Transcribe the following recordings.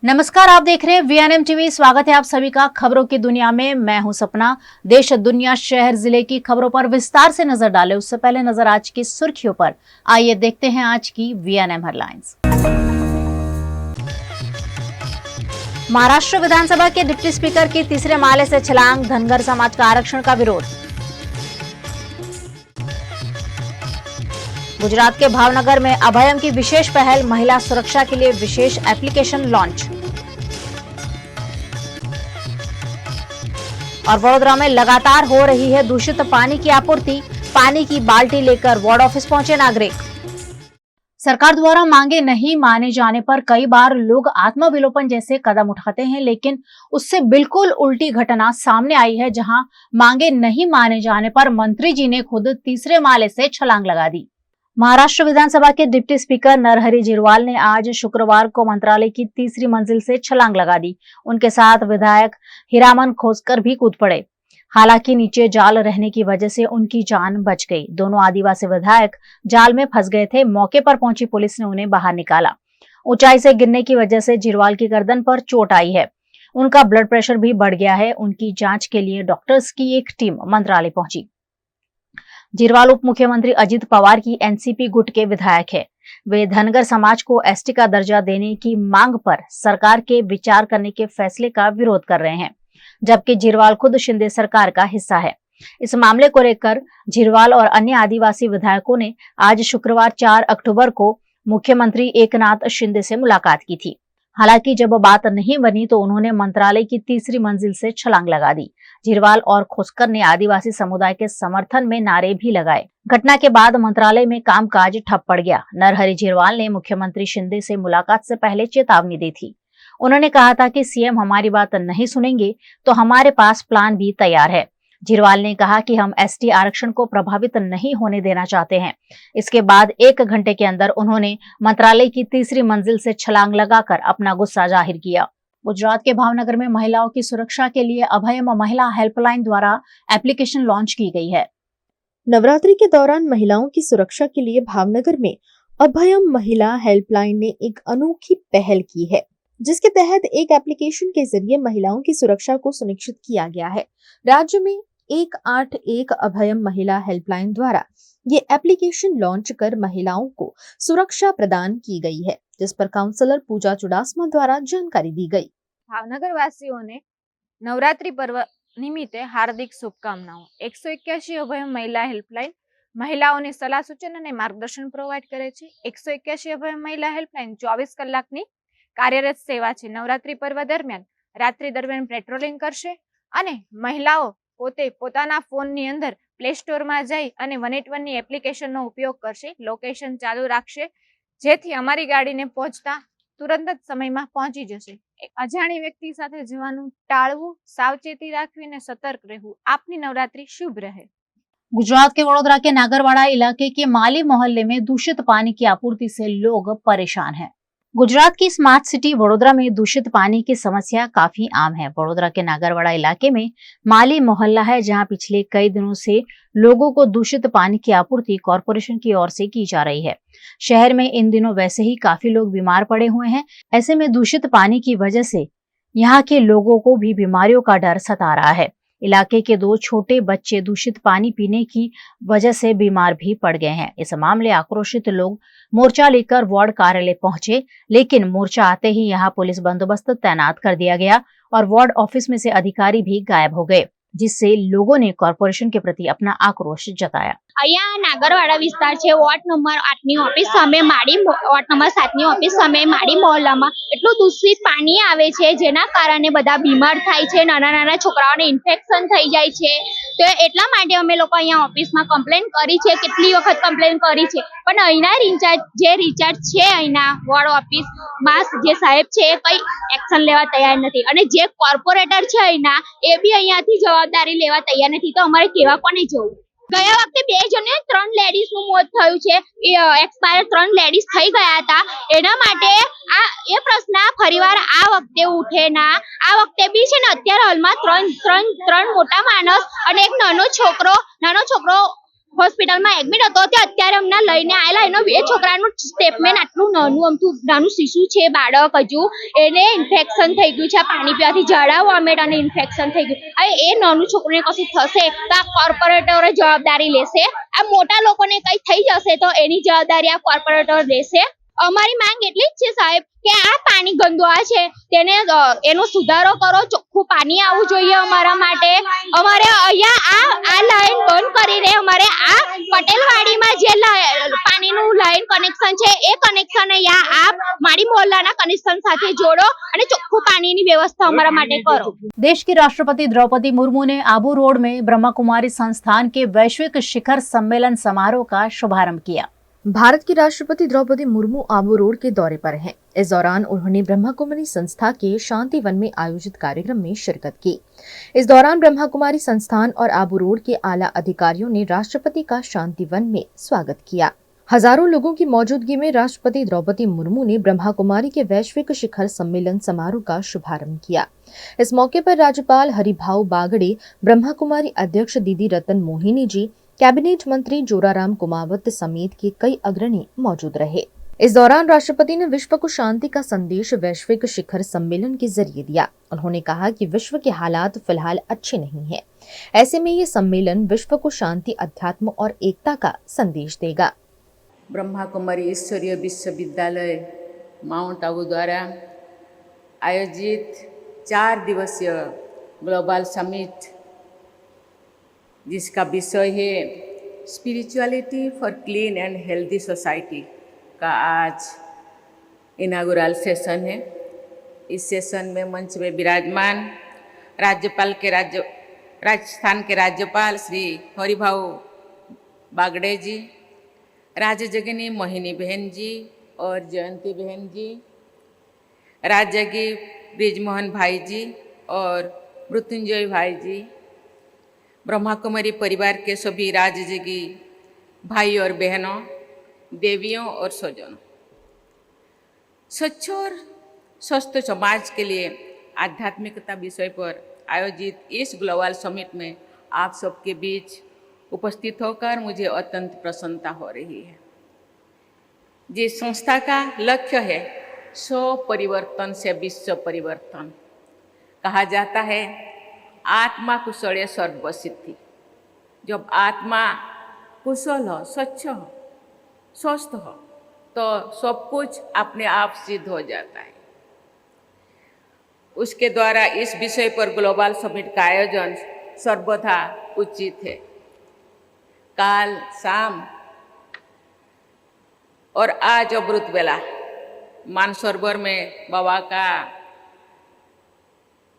नमस्कार, आप देख रहे हैं वीएनएम टीवी। स्वागत है आप सभी का खबरों की दुनिया में। मैं हूं सपना। देश, दुनिया, शहर, जिले की खबरों पर विस्तार से नजर डालें उससे पहले नजर आज की सुर्खियों पर। आइए देखते हैं आज की वीएनएम हेडलाइंस। महाराष्ट्र विधानसभा के डिप्टी स्पीकर की तीसरे माले से छलांग, धनगर समाज का आरक्षण का विरोध। गुजरात के भावनगर में अभयम की विशेष पहल, महिला सुरक्षा के लिए विशेष एप्लीकेशन लॉन्च। और वडोदरा में लगातार हो रही है दूषित पानी की आपूर्ति, पानी की बाल्टी लेकर वार्ड ऑफिस पहुंचे नागरिक। सरकार द्वारा मांगे नहीं माने जाने पर कई बार लोग आत्मविलोपन जैसे कदम उठाते हैं, लेकिन उससे बिल्कुल उल्टी घटना सामने आई है, जहां मांगे नहीं माने जाने पर मंत्री जी ने खुद तीसरे माले से छलांग लगा दी। महाराष्ट्र विधानसभा के डिप्टी स्पीकर नरहरि झिरवाल ने आज शुक्रवार को मंत्रालय की तीसरी मंजिल से छलांग लगा दी। उनके साथ विधायक हीरामन खोसकर भी कूद पड़े। हालांकि नीचे जाल रहने की वजह से उनकी जान बच गई। दोनों आदिवासी विधायक जाल में फंस गए थे। मौके पर पहुंची पुलिस ने उन्हें बाहर निकाला। ऊंचाई से गिरने की वजह से झिरवाल की गर्दन पर चोट आई है। उनका ब्लड प्रेशर भी बढ़ गया है। उनकी जांच के लिए डॉक्टर्स की एक टीम मंत्रालय पहुंची। झिरवाल उप मुख्यमंत्री अजित पवार की एनसीपी गुट के विधायक है। वे धनगर समाज को एसटी का दर्जा देने की मांग पर सरकार के विचार करने के फैसले का विरोध कर रहे हैं, जबकि झिरवाल खुद शिंदे सरकार का हिस्सा है। इस मामले को लेकर झिरवाल और अन्य आदिवासी विधायकों ने आज शुक्रवार 4 अक्टूबर को मुख्यमंत्री एकनाथ शिंदे से मुलाकात की थी। हालांकि जब बात नहीं बनी तो उन्होंने मंत्रालय की तीसरी मंजिल से छलांग लगा दी। झिरवाल और खोसकर ने आदिवासी समुदाय के समर्थन में नारे भी लगाए। घटना के बाद मंत्रालय में कामकाज ठप पड़ गया। नरहरि झिरवाल ने मुख्यमंत्री शिंदे से मुलाकात से पहले चेतावनी दी थी। उन्होंने कहा था कि सीएम हमारी बात नहीं सुनेंगे तो हमारे पास प्लान भी तैयार है। झिरवाल ने कहा कि हम एसटी आरक्षण को प्रभावित नहीं होने देना चाहते हैं। इसके बाद 1 घंटे के अंदर उन्होंने मंत्रालय की तीसरी मंजिल से छलांग लगाकर अपना गुस्सा जाहिर किया। गुजरात के भावनगर में महिलाओं की सुरक्षा के लिए अभयम महिला हेल्पलाइन द्वारा एप्लीकेशन लॉन्च की गई है। नवरात्रि के दौरान महिलाओं की सुरक्षा के लिए भावनगर में अभयम महिला हेल्पलाइन ने एक अनोखी पहल की है, जिसके तहत एक एप्लीकेशन के जरिए महिलाओं की सुरक्षा को सुनिश्चित किया गया है। राज्य में 181 अभयम महिला हेल्पलाइन द्वारा ये एप्लीकेशन लॉन्च कर महिलाओं को सुरक्षा प्रदान की गई है, जिस पर काउंसलर पूजा चुडासमा द्वारा जानकारी दी गई। भावनगर वासियों ने नवरात्रि पर्व निमित्ते हार्दिक शुभकामनाओं। 181 अभयम महिला हेल्पलाइन महिलाओने सलाह सूचन અને માર્ગદર્શન પ્રોવાઈડ કરે છે। 181 અભયમ મહિલા હેલ્પલાઇન 24 કલાકની કાર્યરત સેવા છે। નવરાત્રી પર્વ દરમિયાન રાત્રિ દરમિયાન પેટ્રોલિંગ કરશે અને મહિલાઓ પોતે પોતાના ફોનની અંદર પ્લે સ્ટોરમાં જઈ અને 181 ની એપ્લિકેશનનો ઉપયોગ કરશે। લોકેશન ચાલુ રાખશે, જેથી અમારી ગાડીને પહોંચતા तुरंत ज समयમાં પહોંચી જશે। અજાણી વ્યક્તિ સાથે જવાનું ટાળવું, સાવચેતી રાખવી અને સતર્ક રહેવું। આપની નવરાત્રી શુભ રહે। गुजरात के वडोदरा के नागरवाड़ा इलाके के माली मोहल्ले में दूषित पानी की आपूर्ति से लोग परेशान हैं। गुजरात की स्मार्ट सिटी वडोदरा में दूषित पानी की समस्या काफी आम है। वडोदरा के नागरवाड़ा इलाके में माली मोहल्ला है, जहां पिछले कई दिनों से लोगों को दूषित पानी की आपूर्ति कॉरपोरेशन की ओर से की जा रही है। शहर में इन दिनों वैसे ही काफी लोग बीमार पड़े हुए हैं। ऐसे में दूषित पानी की वजह से यहाँ के लोगों को भी बीमारियों का डर सता रहा है। इलाके के 2 छोटे बच्चे दूषित पानी पीने की वजह से बीमार भी पड़ गए हैं। इस मामले आक्रोशित लोग मोर्चा लेकर वार्ड कार्यालय पहुंचे, लेकिन मोर्चा आते ही यहां पुलिस बंदोबस्त तैनात कर दिया गया और वार्ड ऑफिस में से अधिकारी भी गायब हो गए, जिससे लोगों ने कॉर्पोरेशन के प्रति अपना आक्रोश जताया। અહીંયા નાગરવાડા વિસ્તાર છે, વોર્ડ નંબર 8 ની ઓફિસ સામે માડી, વોર્ડ નંબર 7 ની ઓફિસ સામે માડી મોહલ્લામાં એટલું દૂષિત પાણી આવે છે, જેના કારણે બધા બીમાર થાય છે, નાના નાના છોકરાઓને ઇન્ફેક્શન થઈ જાય છે। તો એટલા માટે અમે લોકો અહીંયા ઓફિસમાં કમ્પ્લેન કરી છે, કેટલી વખત કમ્પ્લેન કરી છે, પણ અહીંના રિચાર્જ છે અહીંના વોર્ડ ઓફિસમાં જે સાહેબ છે એ કઈ એક્શન લેવા તૈયાર નથી, અને જે કોર્પોરેટર છે અહીંના એ બી અહીંયાથી જવાબદારી લેવા તૈયાર નથી। તો અમારે કેવા કોને જવું? ગયા વખતે 2 જણને 3 લેડીઝ નું મોત થયું છે, એક્સપાયર 3 લેડીઝ થઈ ગયા હતા। એના માટે આ એ પ્રશ્ન ફરીવાર આ વખતે ઉઠે ના। આ વખતે બી છે ને અત્યારે હાલમાં 3 મોટા માણસ અને એક નાનો છોકરો હોસ્પિટલમાં એડમિટ હતો તે અત્યારે અમને લઈને આવેલા એનો એ છોકરાનું સ્ટેટમેન્ટ આટલું નાનું અમથું નાનું શિશુ છે બાળક હજુ એને ઇન્ફેક્શન થઈ ગયું છે પાણી પીવાથી ઝાડા વોમિટ અને ઇન્ફેક્શન થઈ ગયું હવે એ નાનું છોકરાને કશું થશે તો આ કોર્પોરેટરો જવાબદારી લેશે આ મોટા લોકોને કઈ થઈ જશે તો એની જવાબદારી આ કોર્પોરેટર લેશે અમારી માંગ એટલી જ છે સાહેબ કે આ પાણી ગંદુ આ છે તેને એનો સુધારો કરો ચોખ્ખું પાણી આવવું જોઈએ અમારા માટે અમારે અહીંયા આ લાઈન બંધ કરીને અમારે આ પટેલવાડીમાં જે પાણીનું લાઈન કનેક્શન છે એ કનેક્શન અહીંયા આ મારી મોહલ્લાના કનેક્શન સાથે જોડો અને ચોખ્ખું પાણીની વ્યવસ્થા અમારા માટે કરો। देश की राष्ट्रपति द्रौपदी मुर्मू ने आबू रोड में ब्रह्मा कुमारी संस्थान के वैश्विक शिखर सम्मेलन समारोह का शुभारंभ किया। भारत की राष्ट्रपति द्रौपदी मुर्मू आबू रोड के दौरे पर हैं। इस दौरान उन्होंने ब्रह्मा कुमारी संस्था के शांति वन में आयोजित कार्यक्रम में शिरकत की। इस दौरान ब्रह्मा कुमारी संस्थान और आबू रोड के आला अधिकारियों ने राष्ट्रपति का शांति वन में स्वागत किया। हजारों लोगों की मौजूदगी में राष्ट्रपति द्रौपदी मुर्मू ने ब्रह्मा कुमारी के वैश्विक शिखर सम्मेलन समारोह का शुभारंभ किया। इस मौके पर राज्यपाल हरिभाऊ बागड़े, ब्रह्मा कुमारी अध्यक्ष दीदी रतन मोहिनी जी, कैबिनेट मंत्री जोराराम कुमावत समेत के कई अग्रणी मौजूद रहे। इस दौरान राष्ट्रपति ने विश्व को शांति का संदेश वैश्विक शिखर सम्मेलन के जरिए दिया। उन्होंने कहा कि विश्व के हालात फिलहाल अच्छे नहीं हैं। ऐसे में ये सम्मेलन विश्व को शांति, अध्यात्म और एकता का संदेश देगा। ब्रह्मा कुमारी ईश्वरीय विश्वविद्यालय माउंट आबू द्वारा आयोजित 4 दिवसीय ग्लोबल समिट जिसका विषय है spirituality for clean and healthy society का आज इनागुरल सेशन है। इस सेशन में मंच में विराजमान राजस्थान के राज्यपाल श्री हरिभाऊ बागड़े जी, राजजगिनी मोहिनी बहन जी और जयंती बहन जी, राजगी ब्रिजमोहन भाई जी और मृत्युंजय भाई जी, ब्रह्मा कुमारी परिवार के सभी राजजगी भाई और बहनों, देवियों और स्वजनों, स्वच्छ और स्वस्थ समाज के लिए आध्यात्मिकता विषय पर आयोजित इस ग्लोबल समिट में आप सबके बीच उपस्थित होकर मुझे अत्यंत प्रसन्नता हो रही है। जिस संस्था का लक्ष्य है 100 परिवर्तन से विश्व परिवर्तन, कहा जाता है आत्मा कुशले सर्व सिद्धि। जब आत्मा कुशल हो, स्वच्छ हो, स्वस्थ हो तो सब कुछ अपने आप सिद्ध हो जाता है। उसके द्वारा इस विषय पर ग्लोबल समिट का आयोजन सर्वथा उचित है। काल शाम और आज अमृत बेला मानसरोवर में बाबा का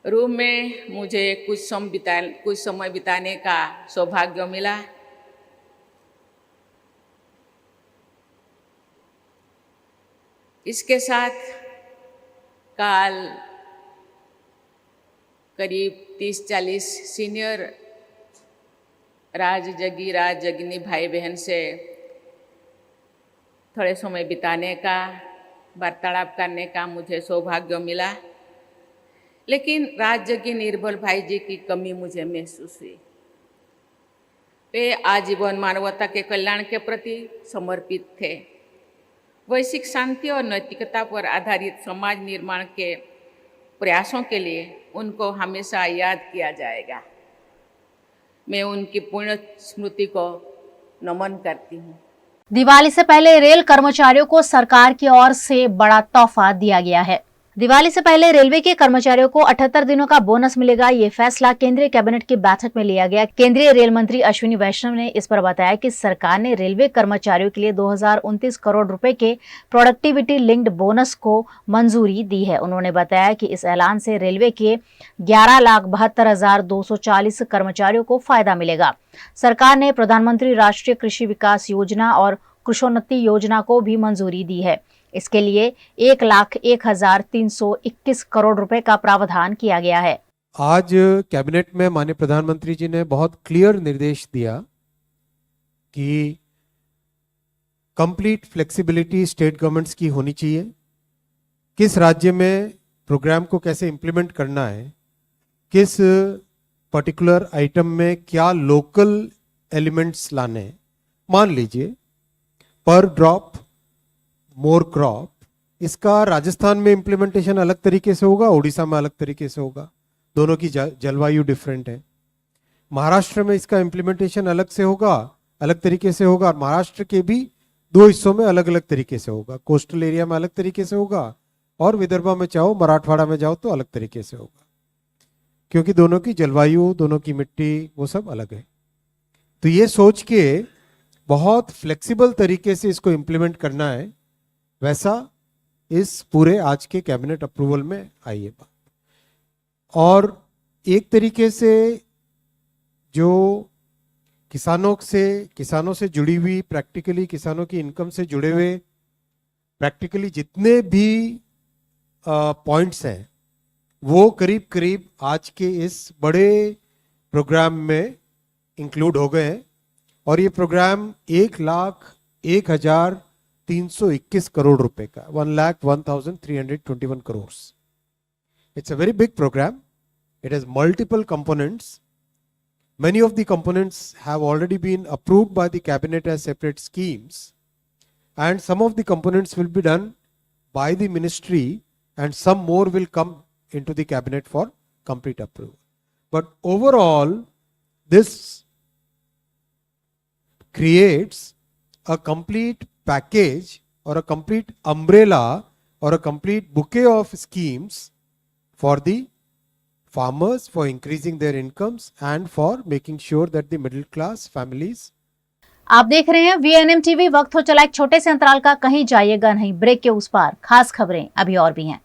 रूम में मुझे कुछ समय बिताने का सौभाग्य मिला। इसके साथ काल करीब 30-40 सीनियर राजजगिनी भाई बहन से थोड़े समय बिताने का, वार्तालाप करने का मुझे सौभाग्य मिला। लेकिन राजजगी निर्बल भाई जी की कमी मुझे महसूस हुई। वे आजीवन मानवता के कल्याण के प्रति समर्पित थे। वैश्विक शांति और नैतिकता पर आधारित समाज निर्माण के प्रयासों के लिए उनको हमेशा याद किया जाएगा। मैं उनकी पुण्य स्मृति को नमन करती हूँ। दिवाली से पहले रेल कर्मचारियों को सरकार की ओर से बड़ा तोहफा दिया गया है। दिवाली से पहले रेलवे के कर्मचारियों को 78 दिनों का बोनस मिलेगा। ये फैसला केंद्रीय कैबिनेट की बैठक में लिया गया। केंद्रीय रेल मंत्री अश्विनी वैष्णव ने इस पर बताया कि सरकार ने रेलवे कर्मचारियों के लिए 2029 करोड़ रुपए के प्रोडक्टिविटी लिंक्ड बोनस को मंजूरी दी है। उन्होंने बताया कि इस ऐलान से रेलवे के 11,72,240 कर्मचारियों को फायदा मिलेगा। सरकार ने प्रधानमंत्री राष्ट्रीय कृषि विकास योजना और कृषोन्नति योजना को भी मंजूरी दी है। इसके लिए 1,01,321 करोड़ रुपए का प्रावधान किया गया है। आज कैबिनेट में माननीय प्रधानमंत्री जी ने बहुत क्लियर निर्देश दिया कि कंप्लीट फ्लेक्सिबिलिटी स्टेट गवर्नमेंट्स की होनी चाहिए। किस राज्य में प्रोग्राम को कैसे इंप्लीमेंट करना है, किस पर्टिकुलर आइटम में क्या लोकल एलिमेंट्स लाने हैं, मान लीजिए पर ड्रॉप मोर क्रॉप, इसका राजस्थान में इम्प्लीमेंटेशन अलग तरीके से होगा, उड़ीसा में अलग तरीके से होगा, दोनों की जलवायु डिफरेंट है। महाराष्ट्र में इसका इम्प्लीमेंटेशन अलग से होगा, अलग तरीके से होगा। महाराष्ट्र के भी 2 हिस्सों में अलग अलग तरीके से होगा, कोस्टल एरिया में अलग तरीके से होगा और विदर्भा में चाहो, मराठवाड़ा में जाओ तो अलग तरीके से होगा, क्योंकि दोनों की जलवायु, दोनों की मिट्टी, वो सब अलग है। तो ये सोच के बहुत फ्लेक्सिबल तरीके से इसको इम्प्लीमेंट करना है, वैसा इस पूरे आज के कैबिनेट अप्रूवल में आई है बात। और एक तरीके से जो किसानों से जुड़ी हुई, प्रैक्टिकली किसानों की इनकम से जुड़े हुए प्रैक्टिकली जितने भी पॉइंट्स हैं, वो करीब करीब आज के इस बड़े प्रोग्राम में इंक्लूड हो गए हैं। और ये प्रोग्राम 1,01,321 करोड़ रुपए का, 1,01,321 crore. It's a very big program. It has multiple components. Many of the components have already been approved by the cabinet as separate schemes, and some of the components will be done by the ministry, and some more will come into the cabinet for complete approval. But overall, this creates a complete package or a complete umbrella or a complete bouquet of schemes for the farmers, for increasing their incomes and for making sure that the middle class families. आप देख रहे हैं VNM TV. वक्त हो चला एक छोटे से अंतराल का, कहीं जाइएगा नहीं, ब्रेक के उस पार खास खबरें अभी और भी हैं।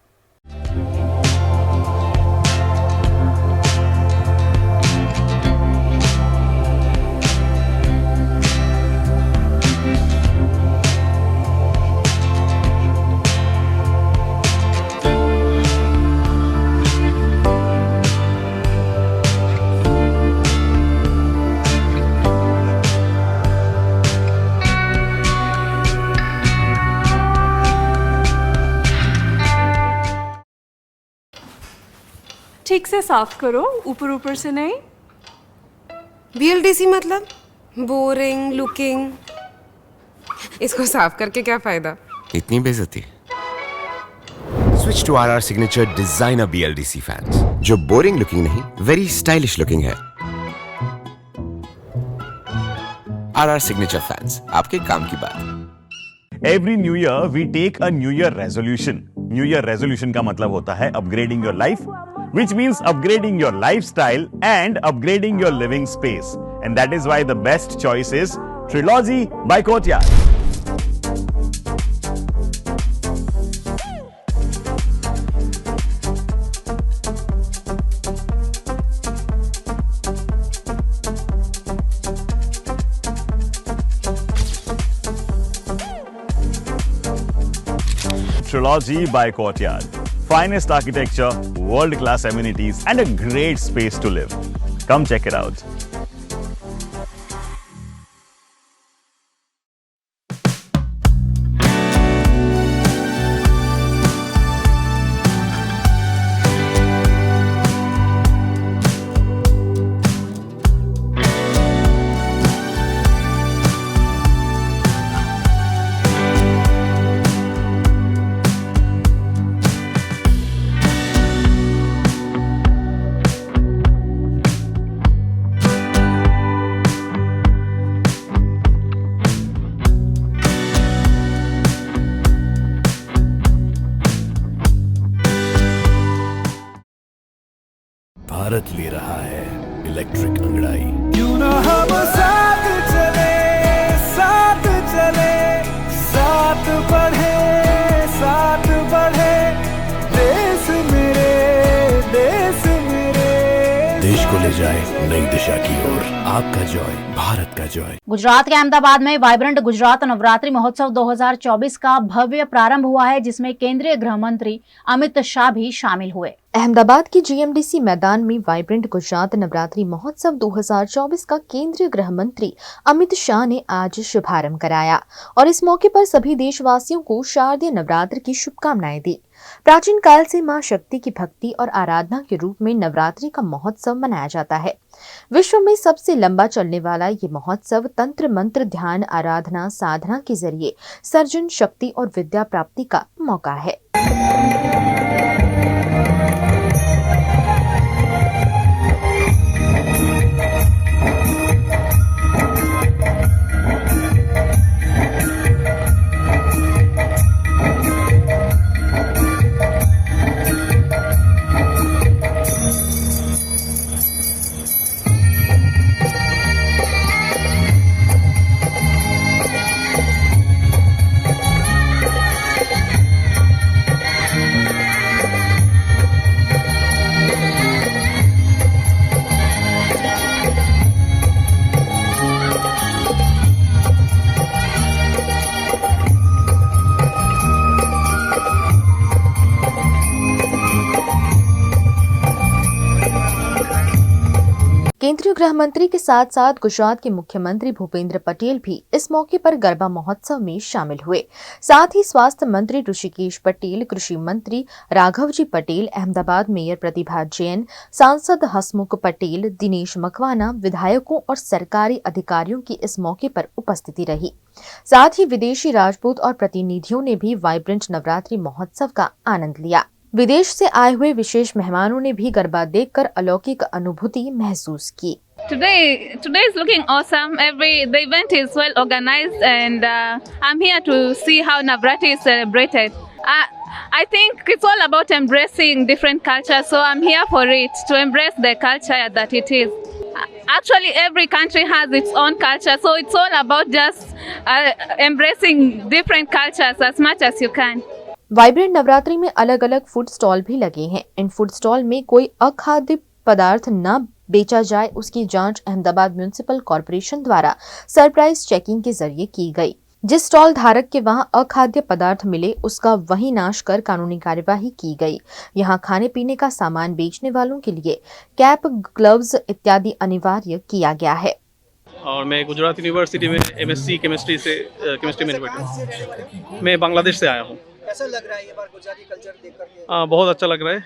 ठीक से साफ करो, ऊपर ऊपर से नहीं। BLDC मतलब बोरिंग लुकिंग, इसको साफ करके क्या फायदा? इतनी बेइज्जती। Switch to RR signature designer BLDC fans, जो बोरिंग लुकिंग नहीं, वेरी स्टाइलिश लुकिंग है। RR सिग्नेचर फैंस, आपके काम की बात। Every new year we take a new year resolution. New year resolution का मतलब होता है upgrading your life, which means upgrading your lifestyle and upgrading your living space. And that is why the best choice is Trilogy by Courtyard. Trilogy by Courtyard. Finest architecture, world-class amenities, and a great space to live. Come check it out. Bharat ले रहा है electric अंगड़ाई। क्यों ना हम साथ चले, साथ चले, साथ बढ़े, साथ बढ़े, देश मेरे, देश मेरे। देश को ले जाए नई दिशा की ओर। आपका जॉय, भारत का जॉय। गुजरात के अहमदाबाद में वाइब्रेंट गुजरात नवरात्रि महोत्सव 2024 का भव्य प्रारंभ हुआ है, जिसमें केंद्रीय गृह मंत्री अमित शाह भी शामिल हुए। अहमदाबाद के GMDC मैदान में वाइब्रेंट गुजरात नवरात्रि महोत्सव 2024 का केंद्रीय गृह मंत्री अमित शाह ने आज शुभारंभ कराया और इस मौके पर सभी देशवासियों को शारदीय नवरात्र की शुभकामनाएं दी। प्राचीन काल से मां शक्ति की भक्ति और आराधना के रूप में नवरात्रि का महोत्सव मनाया जाता है। विश्व में सबसे लंबा चलने वाला ये महोत्सव तंत्र मंत्र ध्यान आराधना साधना के जरिए सर्जन शक्ति और विद्या प्राप्ति का मौका है। केंद्रीय गृह मंत्री के साथ साथ गुजरात के मुख्यमंत्री भूपेंद्र पटेल भी इस मौके पर गरबा महोत्सव में शामिल हुए। साथ ही स्वास्थ्य मंत्री ऋषिकेश पटेल, कृषि मंत्री राघवजी पटेल, अहमदाबाद मेयर प्रतिभा जैन, सांसद हसमुख पटेल, दिनेश मकवाना, विधायकों और सरकारी अधिकारियों की इस मौके पर उपस्थिति रही। साथ ही विदेशी राजपूत और प्रतिनिधियों ने भी वाइब्रेंट नवरात्रि महोत्सव का आनंद लिया। विदेश से आए हुए विशेष मेहमानों ने भी गरबा देखकर अलौकिक अनुभूति महसूस की। Today is looking awesome. The event is well organized, and I'm here to see how Navratri is celebrated. I think it's all about embracing different cultures, so I'm here for it, to embrace the culture that it is. Actually, every country has its own culture, so it's all about just embracing different cultures as much as you can. Vibrant Navratri में अलग अलग food stall भी लगे हैं। इन food stall में कोई अखाद्य पदार्थ न बेचा जाए, उसकी जांच अहमदाबाद म्युनिसिपल कॉर्पोरेशन द्वारा सरप्राइज चेकिंग के जरिए की गई। जिस स्टॉल धारक के वहां अखाद्य पदार्थ मिले, उसका वही नाश कर कानूनी कार्यवाही की गई। यहां खाने पीने का सामान बेचने वालों के लिए कैप, ग्लव्स इत्यादि अनिवार्य किया गया है। और मैं गुजरात यूनिवर्सिटी में MSc केमिस्ट्री में एडमिट हूँ। मैं बांग्लादेश से आया हूँ। कैसा लग रहा है ये बार गुजराती कल्चर देख करके? बहुत अच्छा लग रहा है।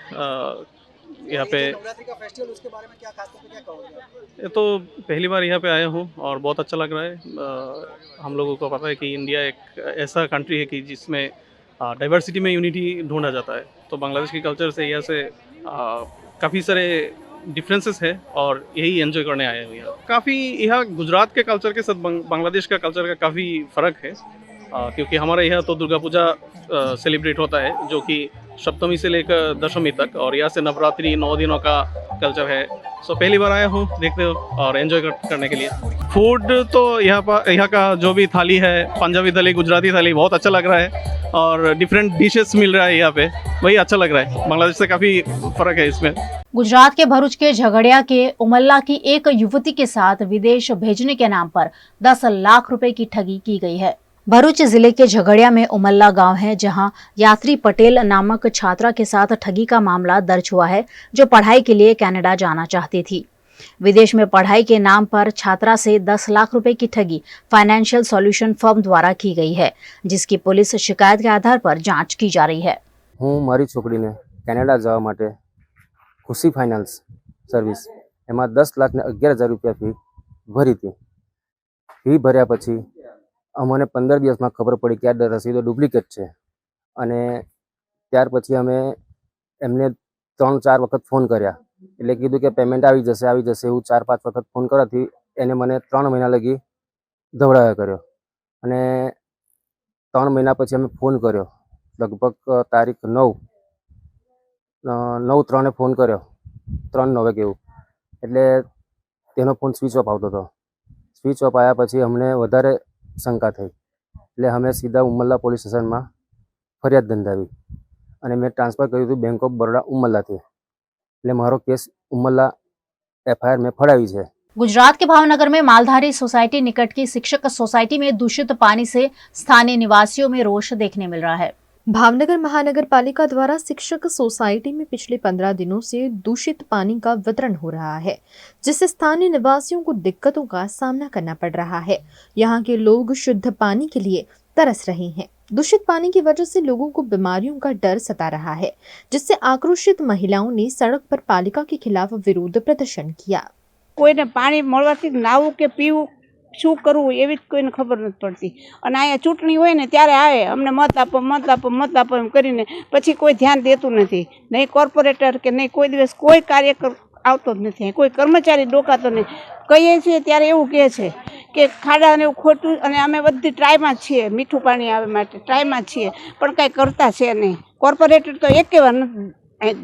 यहाँ पे नवरात्रि का फेस्टिवल, उसके बारे में क्या खास तौर पे क्या कहोगे? ये तो पहली बार यहाँ पे आया हूँ और बहुत अच्छा लग रहा है। हम लोगों को पता है कि इंडिया एक ऐसा कंट्री है कि जिसमें डाइवर्सिटी में यूनिटी ढूंढा जाता है। तो बांग्लादेश के कल्चर से यहाँ से काफ़ी सारे डिफरेंसेस है और यही एंजॉय करने आए हुए हैं। काफ़ी यहाँ गुजरात के कल्चर के साथ बांग्लादेश का कल्चर का काफ़ी फ़र्क है, क्योंकि हमारे यहाँ तो दुर्गा पूजा सेलिब्रेट होता है, जो कि सप्तमी से लेकर दशमी तक, और यहाँ से नवरात्रि 9 दिनों का कल्चर है। सो पहली बार आया हूँ देखते हो और एंजॉय करने के लिए। फूड तो यहाँ का जो भी थाली है, पंजाबी थाली, गुजराती थाली, बहुत अच्छा लग रहा है और डिफरेंट डिशेस मिल रहा है यहाँ पे, वही अच्छा लग रहा है। बांग्लादेश से काफ़ी फ़र्क है इसमें। गुजरात के भरूच के झगड़िया के उमल्ला की एक युवती के साथ विदेश भेजने के नाम पर 10 लाख रुपए की ठगी की गई है। भरूच जिले के झगड़िया में उमल्ला गांव है, जहां यात्री पटेल नामक छात्रा के साथ ठगी का मामला दर्ज हुआ है, जो पढ़ाई के लिए कनाडा जाना चाहती थी। विदेश में पढ़ाई के नाम पर छात्रा से 10 लाख रुपए की ठगी फाइनेंशियल सॉल्यूशन फर्म द्वारा की गई है, जिसकी पुलिस शिकायत के आधार पर जांच की जा रही है। हूँ मारी छोकरीने कनाडा जवा माटे खुशी फाइनेंस सर्विस एमां 10 लाख ने 11,000 रुपया फी भरी थी। फी भर्या पछी अमने 15 दिवस में खबर पड़ी कि आ रसीदो डुप्लिकेट है, अने त्यार पछी अमे एमने 3-4 वखत फोन कर्या, એટલે કીધું કે પેમેન્ટ આવી જશે એવું 4-5 વખત ફોન કરવાથી એને મને 3 મહિના લગી ધવડાવ્યા કર્યો, અને 3 મહિના પછી અમે ફોન કર્યો, લગભગ તારીખ 9/3 ફોન કર્યો, 3 વાગે એવું, એટલે તેનો ફોન સ્વિચ ઓફ આવતો હતો। સ્વિચ ઓફ આવ્યા પછી અમને વધારે શંકા થઈ, એટલે અમે સીધા ઉમલ્લા પોલીસ સ્ટેશનમાં ફરિયાદ નોંધાવી અને મેં ટ્રાન્સફર કર્યું હતું બેંક ઓફ બરોડા ઉમલ્લાથી, એટલે મારો કેસ ઉમલ્લા FIR में फड़ावी है। गुजरात के भावनगर में मालधारी सोसाइटी निकट की शिक्षक सोसाइटी में दूषित पानी से स्थानीय निवासियों में रोष देखने मिल रहा है। भावनगर महानगर पालिका द्वारा शिक्षक सोसाइटी में पिछले 15 दिनों से दूषित पानी का वितरण हो रहा है, जिससे स्थानीय निवासियों को दिक्कतों का सामना करना पड़ रहा है। यहाँ के लोग शुद्ध पानी के लिए तरस रहे हैं। दूषित पानी की वजह से लोगों को बीमारियों का डर सता रहा है, जिससे आक्रोशित महिलाओं ने सड़क पर पालिका के खिलाफ विरोध प्रदर्शन किया। કોઈને પાણી મળવાથી નાવું કે પીવું શું કરવું એવી કોઈને ખબર નથી પડતી અને અહીંયા ચૂંટણી હોય ને ત્યારે આવે અમને મત આપો મત આપો મત આપો એમ કરીને પછી કોઈ ध्यान દેતું નથી, નહીં કોર્પોરેટર કે નહીં કોઈ દિવસ કોઈ કાર્યકર આવતો જ નથી, કોઈ કર્મચારી ડોકાતો નહીં। કહીએ છીએ ત્યારે એવું કહે છે કે ખાડા ને એવું ખોટું અને અમે બધી ટ્રાયમાં છીએ, મીઠું પાણી આવે માટે ટ્રાયમાં છીએ, પણ કાંઈ કરતા છે નહીં। કોર્પોરેટર તો એકે વાર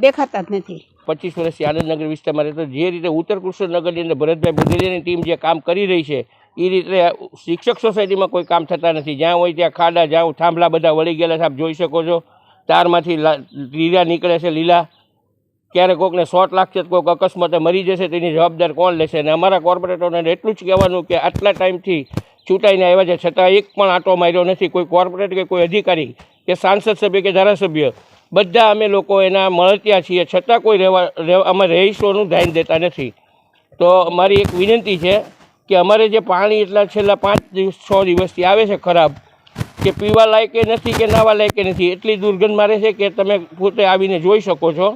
દેખાતા જ નથી। 25 વર્ષથી આનંદનગર વિસ્તારમાં રહેતો જે રીતે ઉત્તર કૃષ્ણનગરની અંદર ભરતભાઈ બુધેલિયાની ટીમ જે કામ કરી રહી છે એ રીતે શિક્ષક સોસાયટીમાં કોઈ કામ થતા નથી। જ્યાં હોય ત્યાં ખાડા, જ્યાં થાંભલા બધા વળી ગયેલા છે, આપ જોઈ શકો છો। તારમાંથી લીલા નીકળે છે, લીલા ક્યારે કોઈકને શોર્ટ લાગશે, કોઈક અકસ્માતે મરી જશે તેની જવાબદાર કોણ લેશે? અને અમારા કોર્પોરેટરોને એટલું જ કહેવાનું કે આટલા ટાઈમથી ચૂંટાઈને આવ્યા છે છતાં એક પણ આંટો માર્યો નથી કોઈ કોર્પોરેટર કે કોઈ અધિકારી કે સાંસદ સભ્ય કે ધારાસભ્ય, બધા અમે લોકો એના મળતિયા છીએ છતાં કોઈ અમે રહીશોનું ધ્યાન દેતા નથી। તો અમારી એક વિનંતી છે કે અમારે જે પાણી એટલા છેલ્લા 5-6 દિવસથી આવે છે ખરાબ, કે પીવા લાયકે નથી કે નાવા લાયકે નથી, એટલી દુર્ગંધ મારે છે કે તમે પોતે આવીને જોઈ શકો છો।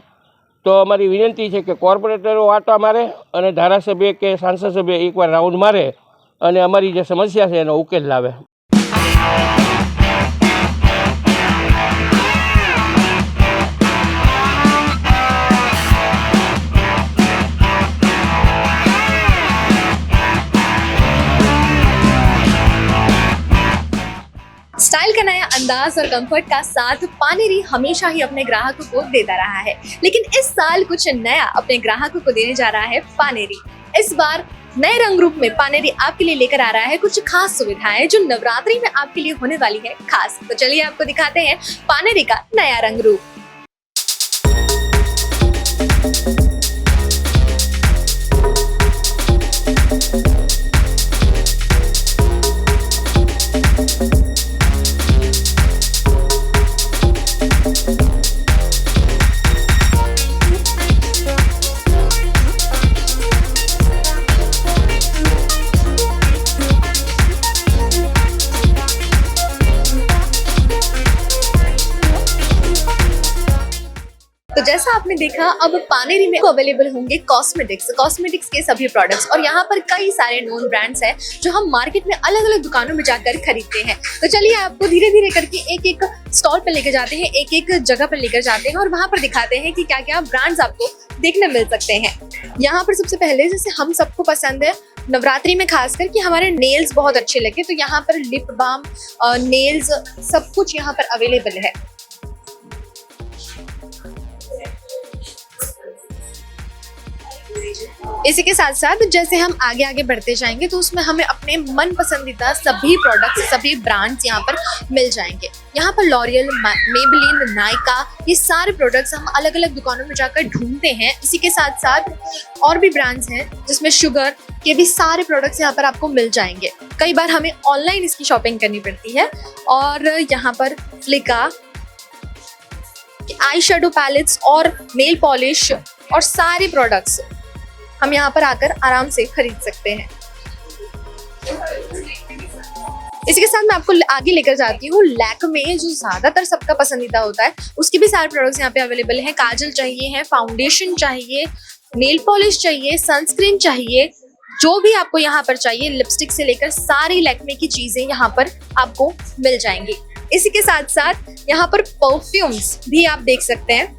તો અમારી વિનંતી છે કે કોર્પોરેટરો આટા મારે અને ધારાસભ્ય કે સાંસદ સભ્ય એકવાર રાઉન્ડ મારે અને અમારી જે સમસ્યા છે એનો ઉકેલ લાવે। स्टाइल का नया अंदाज और कंफर्ट का साथ पानेरी हमेशा ही अपने ग्राहकों को देता रहा है, लेकिन इस साल कुछ नया अपने ग्राहकों को देने जा रहा है पानेरी। इस बार नए रंग रूप में पानेरी आपके लिए लेकर आ रहा है कुछ खास सुविधाएं जो नवरात्रि में आपके लिए होने वाली है खास। तो चलिए आपको दिखाते हैं पानेरी का नया रंग रूप। तो जैसा आपने देखा, अब पानेरी में अवेलेबल होंगे कॉस्मेटिक्स के सभी प्रोडक्ट्स, और यहाँ पर कई सारे नोन ब्रांड्स हैं जो हम मार्केट में अलग अलग दुकानों में जाकर खरीदते हैं। तो चलिए आपको धीरे धीरे करके एक एक स्टॉल पर लेकर जाते हैं, एक एक जगह पर लेकर जाते हैं और वहाँ पर दिखाते हैं कि क्या क्या ब्रांड्स आपको देखने मिल सकते हैं। यहाँ पर सबसे पहले जैसे हम सबको पसंद है नवरात्रि में खासकर कि हमारे नेल्स बहुत अच्छे लगे, तो यहाँ पर लिप बाम, नेल्स सब कुछ यहाँ पर अवेलेबल है। इसी के साथ साथ जैसे हम आगे आगे बढ़ते जाएंगे तो उसमें हमें अपने मन पसंदीदा सभी प्रोडक्ट्स, सभी ब्रांड्स यहाँ पर मिल जाएंगे। यहाँ पर लॉरियल, मेबेलिन, नायका, ये सारे प्रोडक्ट्स हम अलग अलग दुकानों में जाकर ढूंढते हैं। इसी के साथ साथ और भी ब्रांड्स हैं जिसमें शुगर के भी सारे प्रोडक्ट्स यहाँ पर आपको मिल जाएंगे। कई बार हमें ऑनलाइन इसकी शॉपिंग करनी पड़ती है। और यहाँ पर फ्लिका, आई शेडो पैलेट्स और नेल पॉलिश और सारे प्रोडक्ट्स हम यहाँ पर आकर आराम से खरीद सकते हैं। इसी के साथ मैं आपको आगे लेकर जाती हूँ लैक्मे, जो ज्यादातर सबका पसंदीदा होता है, उसके भी सारे प्रोडक्ट्स यहाँ पे अवेलेबल हैं। काजल चाहिए है, फाउंडेशन चाहिए, नेल पॉलिश चाहिए, सनस्क्रीन चाहिए, जो भी आपको यहाँ पर चाहिए, लिपस्टिक से लेकर सारी लैक्मे की चीजें यहाँ पर आपको मिल जाएंगी। इसी के साथ साथ यहाँ पर परफ्यूम्स भी आप देख सकते हैं।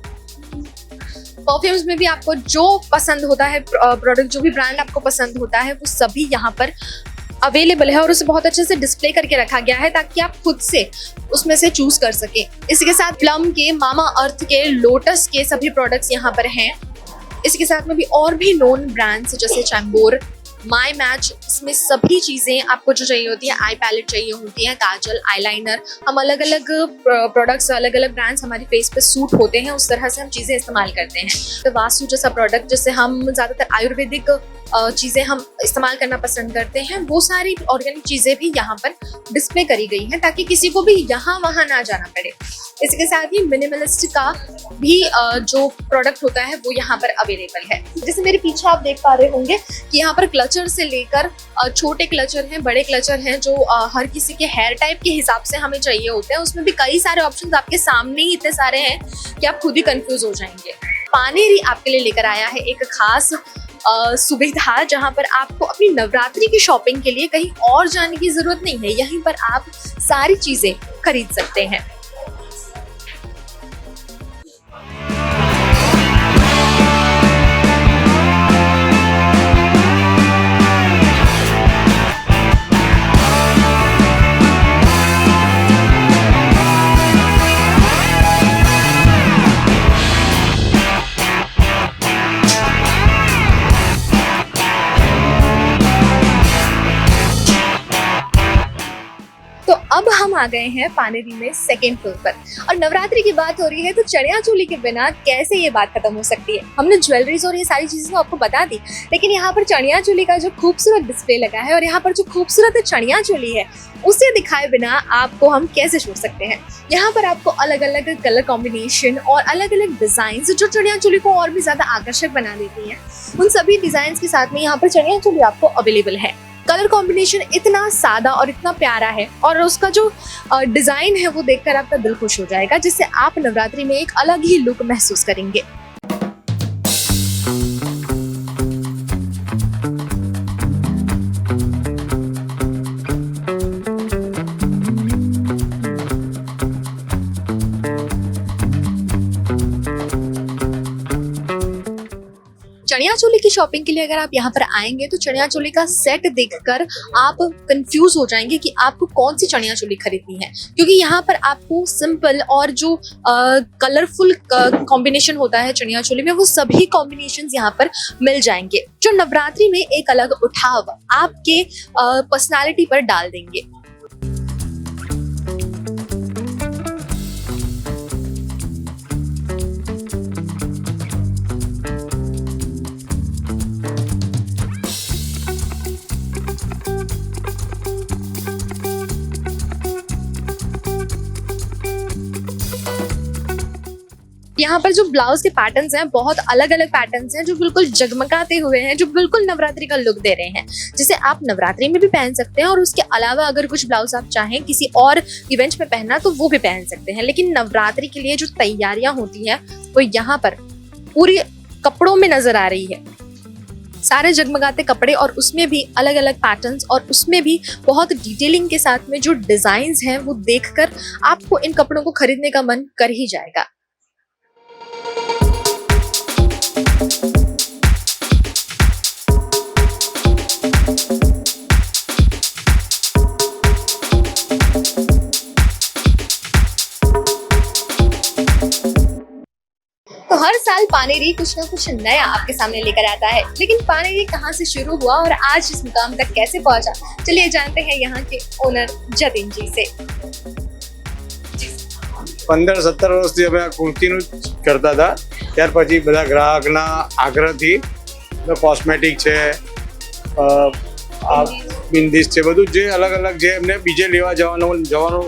परफ्यूम्स में भी आपको जो पसंद होता है प्रोडक्ट, जो भी ब्रांड आपको पसंद होता है, वो सभी यहाँ पर अवेलेबल है और उसे बहुत अच्छे से डिस्प्ले करके रखा गया है ताकि आप खुद से उसमें से चूज कर सकें। इसी के साथ प्लम के, मामा अर्थ के, लोटस के सभी प्रोडक्ट्स यहाँ पर हैं। इसके साथ में भी और भी नोन ब्रांड्स जैसे चैम्बोर, माई मैच, इसमें सभी चीजें आपको जो चाहिए होती है, आई पैलेट चाहिए होती है, काजल, आईलाइनर, हम अलग अलग प्रोडक्ट्स, अलग अलग ब्रांड्स हमारी फेस पे सूट होते हैं, उस तरह से हम चीजें इस्तेमाल करते हैं। तो वास्तु जैसा प्रोडक्ट, जैसे हम ज्यादातर आयुर्वेदिक चीजें हम इस्तेमाल करना पसंद करते हैं, वो सारी ऑर्गेनिक चीजें भी यहाँ पर डिस्प्ले करी गई हैं ताकि किसी को भी यहाँ वहाँ ना जाना पड़े। इसके साथ ही मिनिमलिस्ट का भी जो प्रोडक्ट होता है वो यहाँ पर अवेलेबल है। जैसे मेरे पीछे आप देख पा रहे होंगे कि यहाँ पर क्लच क्लचर से लेकर छोटे क्लचर हैं, बड़े क्लचर हैं जो हर किसी के हेयर टाइप के हिसाब से हमें चाहिए होते हैं। उसमें भी कई सारे ऑप्शंस आपके सामने ही इतने सारे हैं कि आप खुद ही कंफ्यूज हो जाएंगे। पानेरी आपके लिए लेकर आया है एक खास सुविधा जहां पर आपको अपनी नवरात्रि की शॉपिंग के लिए कहीं और जाने की जरूरत नहीं है। यहीं पर आप सारी चीजें खरीद सकते हैं। तो अब हम आ गए हैं पानेरी में सेकेंड फ्लोर पर और नवरात्रि की बात हो रही है तो चनिया चोली के बिना कैसे ये बात खत्म हो सकती है। हमने ज्वेलरीज और ये सारी चीजें तो आपको बता दी, लेकिन यहाँ पर चनिया चोली का जो खूबसूरत डिस्प्ले लगा है और यहाँ पर जो खूबसूरत चनिया चोली है उसे दिखाए बिना आपको हम कैसे छोड़ सकते हैं। यहाँ पर आपको अलग अलग कलर कॉम्बिनेशन और अलग अलग डिजाइन जो चनिया चोली को और भी ज्यादा आकर्षक बना देती है, उन सभी डिजाइन के साथ में यहाँ पर चनिया चोली आपको अवेलेबल है। कलर कॉम्बिनेशन इतना सादा और इतना प्यारा है और उसका जो डिजाइन है वो देखकर आपका दिल खुश हो जाएगा, जिससे आप नवरात्रि में एक अलग ही लुक महसूस करेंगे। चनिया चोली की शॉपिंग के लिए अगर आप यहाँ पर आएंगे तो चनिया चोली का सेट देखकर आप कंफ्यूज हो जाएंगे कि आपको कौन सी चनिया चोली खरीदनी है, क्योंकि यहाँ पर आपको सिंपल और जो कलरफुल कॉम्बिनेशन होता है चनिया चोली में वो सभी कॉम्बिनेशंस यहाँ पर मिल जाएंगे, जो नवरात्रि में एक अलग उठाव आपके पर्सनालिटी पर डाल देंगे। यहाँ पर जो ब्लाउज के पैटर्न्स हैं बहुत अलग अलग पैटर्न्स हैं जो बिल्कुल जगमगाते हुए हैं, जो बिल्कुल नवरात्रि का लुक दे रहे हैं, जिसे आप नवरात्रि में भी पहन सकते हैं और उसके अलावा अगर कुछ ब्लाउज आप चाहें किसी और इवेंट में पहनना तो वो भी पहन सकते हैं। लेकिन नवरात्रि के लिए जो तैयारियां होती है वो यहाँ पर पूरी कपड़ों में नजर आ रही है। सारे जगमगाते कपड़े और उसमें भी अलग अलग पैटर्न्स और उसमें भी बहुत डिटेलिंग के साथ में जो डिजाइन्स हैं वो देखकर आपको इन कपड़ों को खरीदने का मन कर ही जाएगा। तो हर साल पानेरी कुछ ना कुछ नया आपके सामने लेकर आता है, लेकिन पानेरी कहाँ से शुरू हुआ और आज इस मुकाम तक कैसे पहुंचा, चलिए जानते हैं यहाँ के ओनर जतिन जी से। 15-17 વર્ષથી અમે આ કુર્તીનું કરતા હતા, ત્યાર પછી બધા ગ્રાહકના આગ્રહથી કોસ્મેટિક છે, આ બિંદીસ છે, બધું જે अलग अलग જે એમને બીજે લેવા જવાનું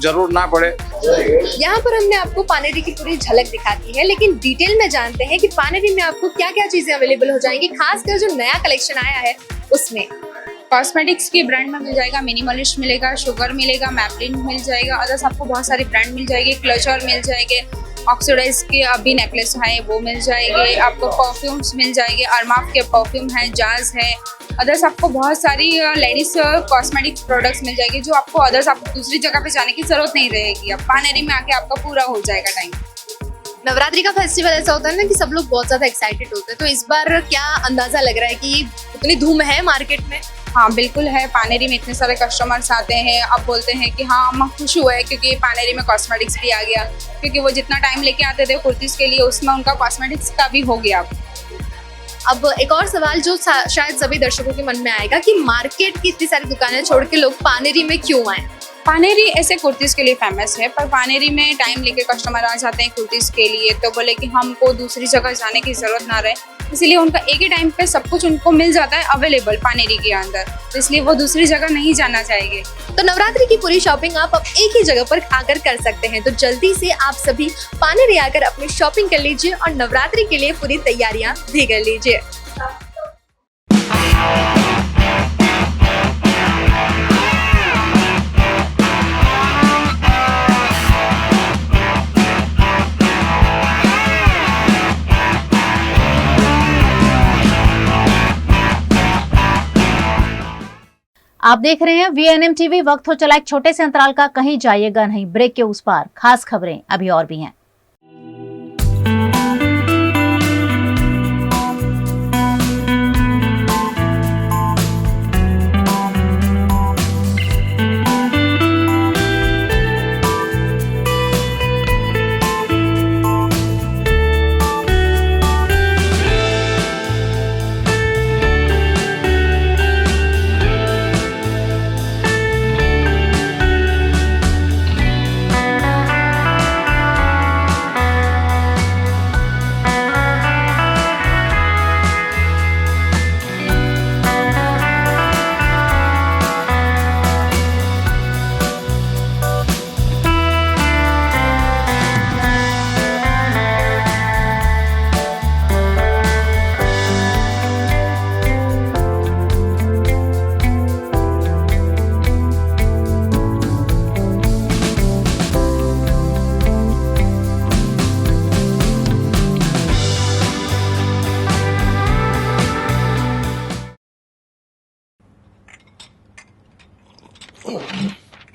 जरूर ना पड़े। यहाँ पर हमने आपको पानेरी की पूरी झलक दिखा दी है, लेकिन डिटेल में जानते हैं कि पानेरी में आपको क्या क्या चीजें अवेलेबल हो जाएंगी, खासकर जो नया कलेक्शन आया है उसमें। कॉस्मेटिक्स के ब्रांड में मिल जाएगा, मिनिमलिस्ट मिलेगा, शुगर मिलेगा, मैपलिन मिल जाएगा, अदर्स आपको बहुत सारे ब्रांड मिल जाएंगे, क्लचर मिल जाएंगे, ऑक्सीडाइज के अभी नेकलेस है वो मिल जाएंगे, आपको परफ्यूम्स मिल जाएंगे, अरमाफ के परफ्यूम है, जाज है, अदर्स आपको बहुत सारी लेडीज कॉस्मेटिक्स प्रोडक्ट्स मिल जाएगी जो आपको अदर्स आपको दूसरी जगह पे जाने की जरूरत नहीं रहेगी। अब पानेरी में आके आपका पूरा हो जाएगा टाइम। नवरात्रि का फेस्टिवल ऐसा होता है ना कि सब लोग बहुत ज्यादा एक्साइटेड होते हैं, तो इस बार क्या अंदाजा लग रहा है कि इतनी धूम है मार्केट में? हाँ बिल्कुल है, पानेरी में इतने सारे कस्टमर्स आते हैं, अब बोलते हैं कि हाँ हम खुश हुए हैं क्योंकि पानेरी में कॉस्मेटिक्स भी आ गया, क्योंकि वो जितना टाइम लेके आते थे कुर्तीज के लिए उसमें उनका कॉस्मेटिक्स का भी हो गया। अब एक और सवाल जो शायद सभी दर्शकों के मन में आएगा कि मार्केट की इतनी सारी दुकानें छोड़ के लोग पानेरी में क्यों आए? पानेरी ऐसे कुर्तीज के लिए फेमस है, पर पानेरी में टाइम लेके कस्टमर आ जाते हैं कुर्तीज के लिए, तो बोले कि हमको दूसरी जगह जाने की जरूरत ना रहे, इसलिए उनका एक ही टाइम पे सब कुछ उनको मिल जाता है अवेलेबल पानेरी के अंदर, तो इसलिए वो दूसरी जगह नहीं जाना चाहेंगे। तो नवरात्रि की पूरी शॉपिंग आप अब एक ही जगह पर आकर कर सकते हैं, तो जल्दी से आप सभी पानेरी आकर अपनी शॉपिंग कर लीजिए और नवरात्रि के लिए पूरी तैयारियां भी कर लीजिए। आप देख रहे हैं VNM TV। वक्त हो चला एक छोटे से अंतराल का, कहीं जाइएगा नहीं, ब्रेक के उस पार खास खबरें अभी और भी हैं।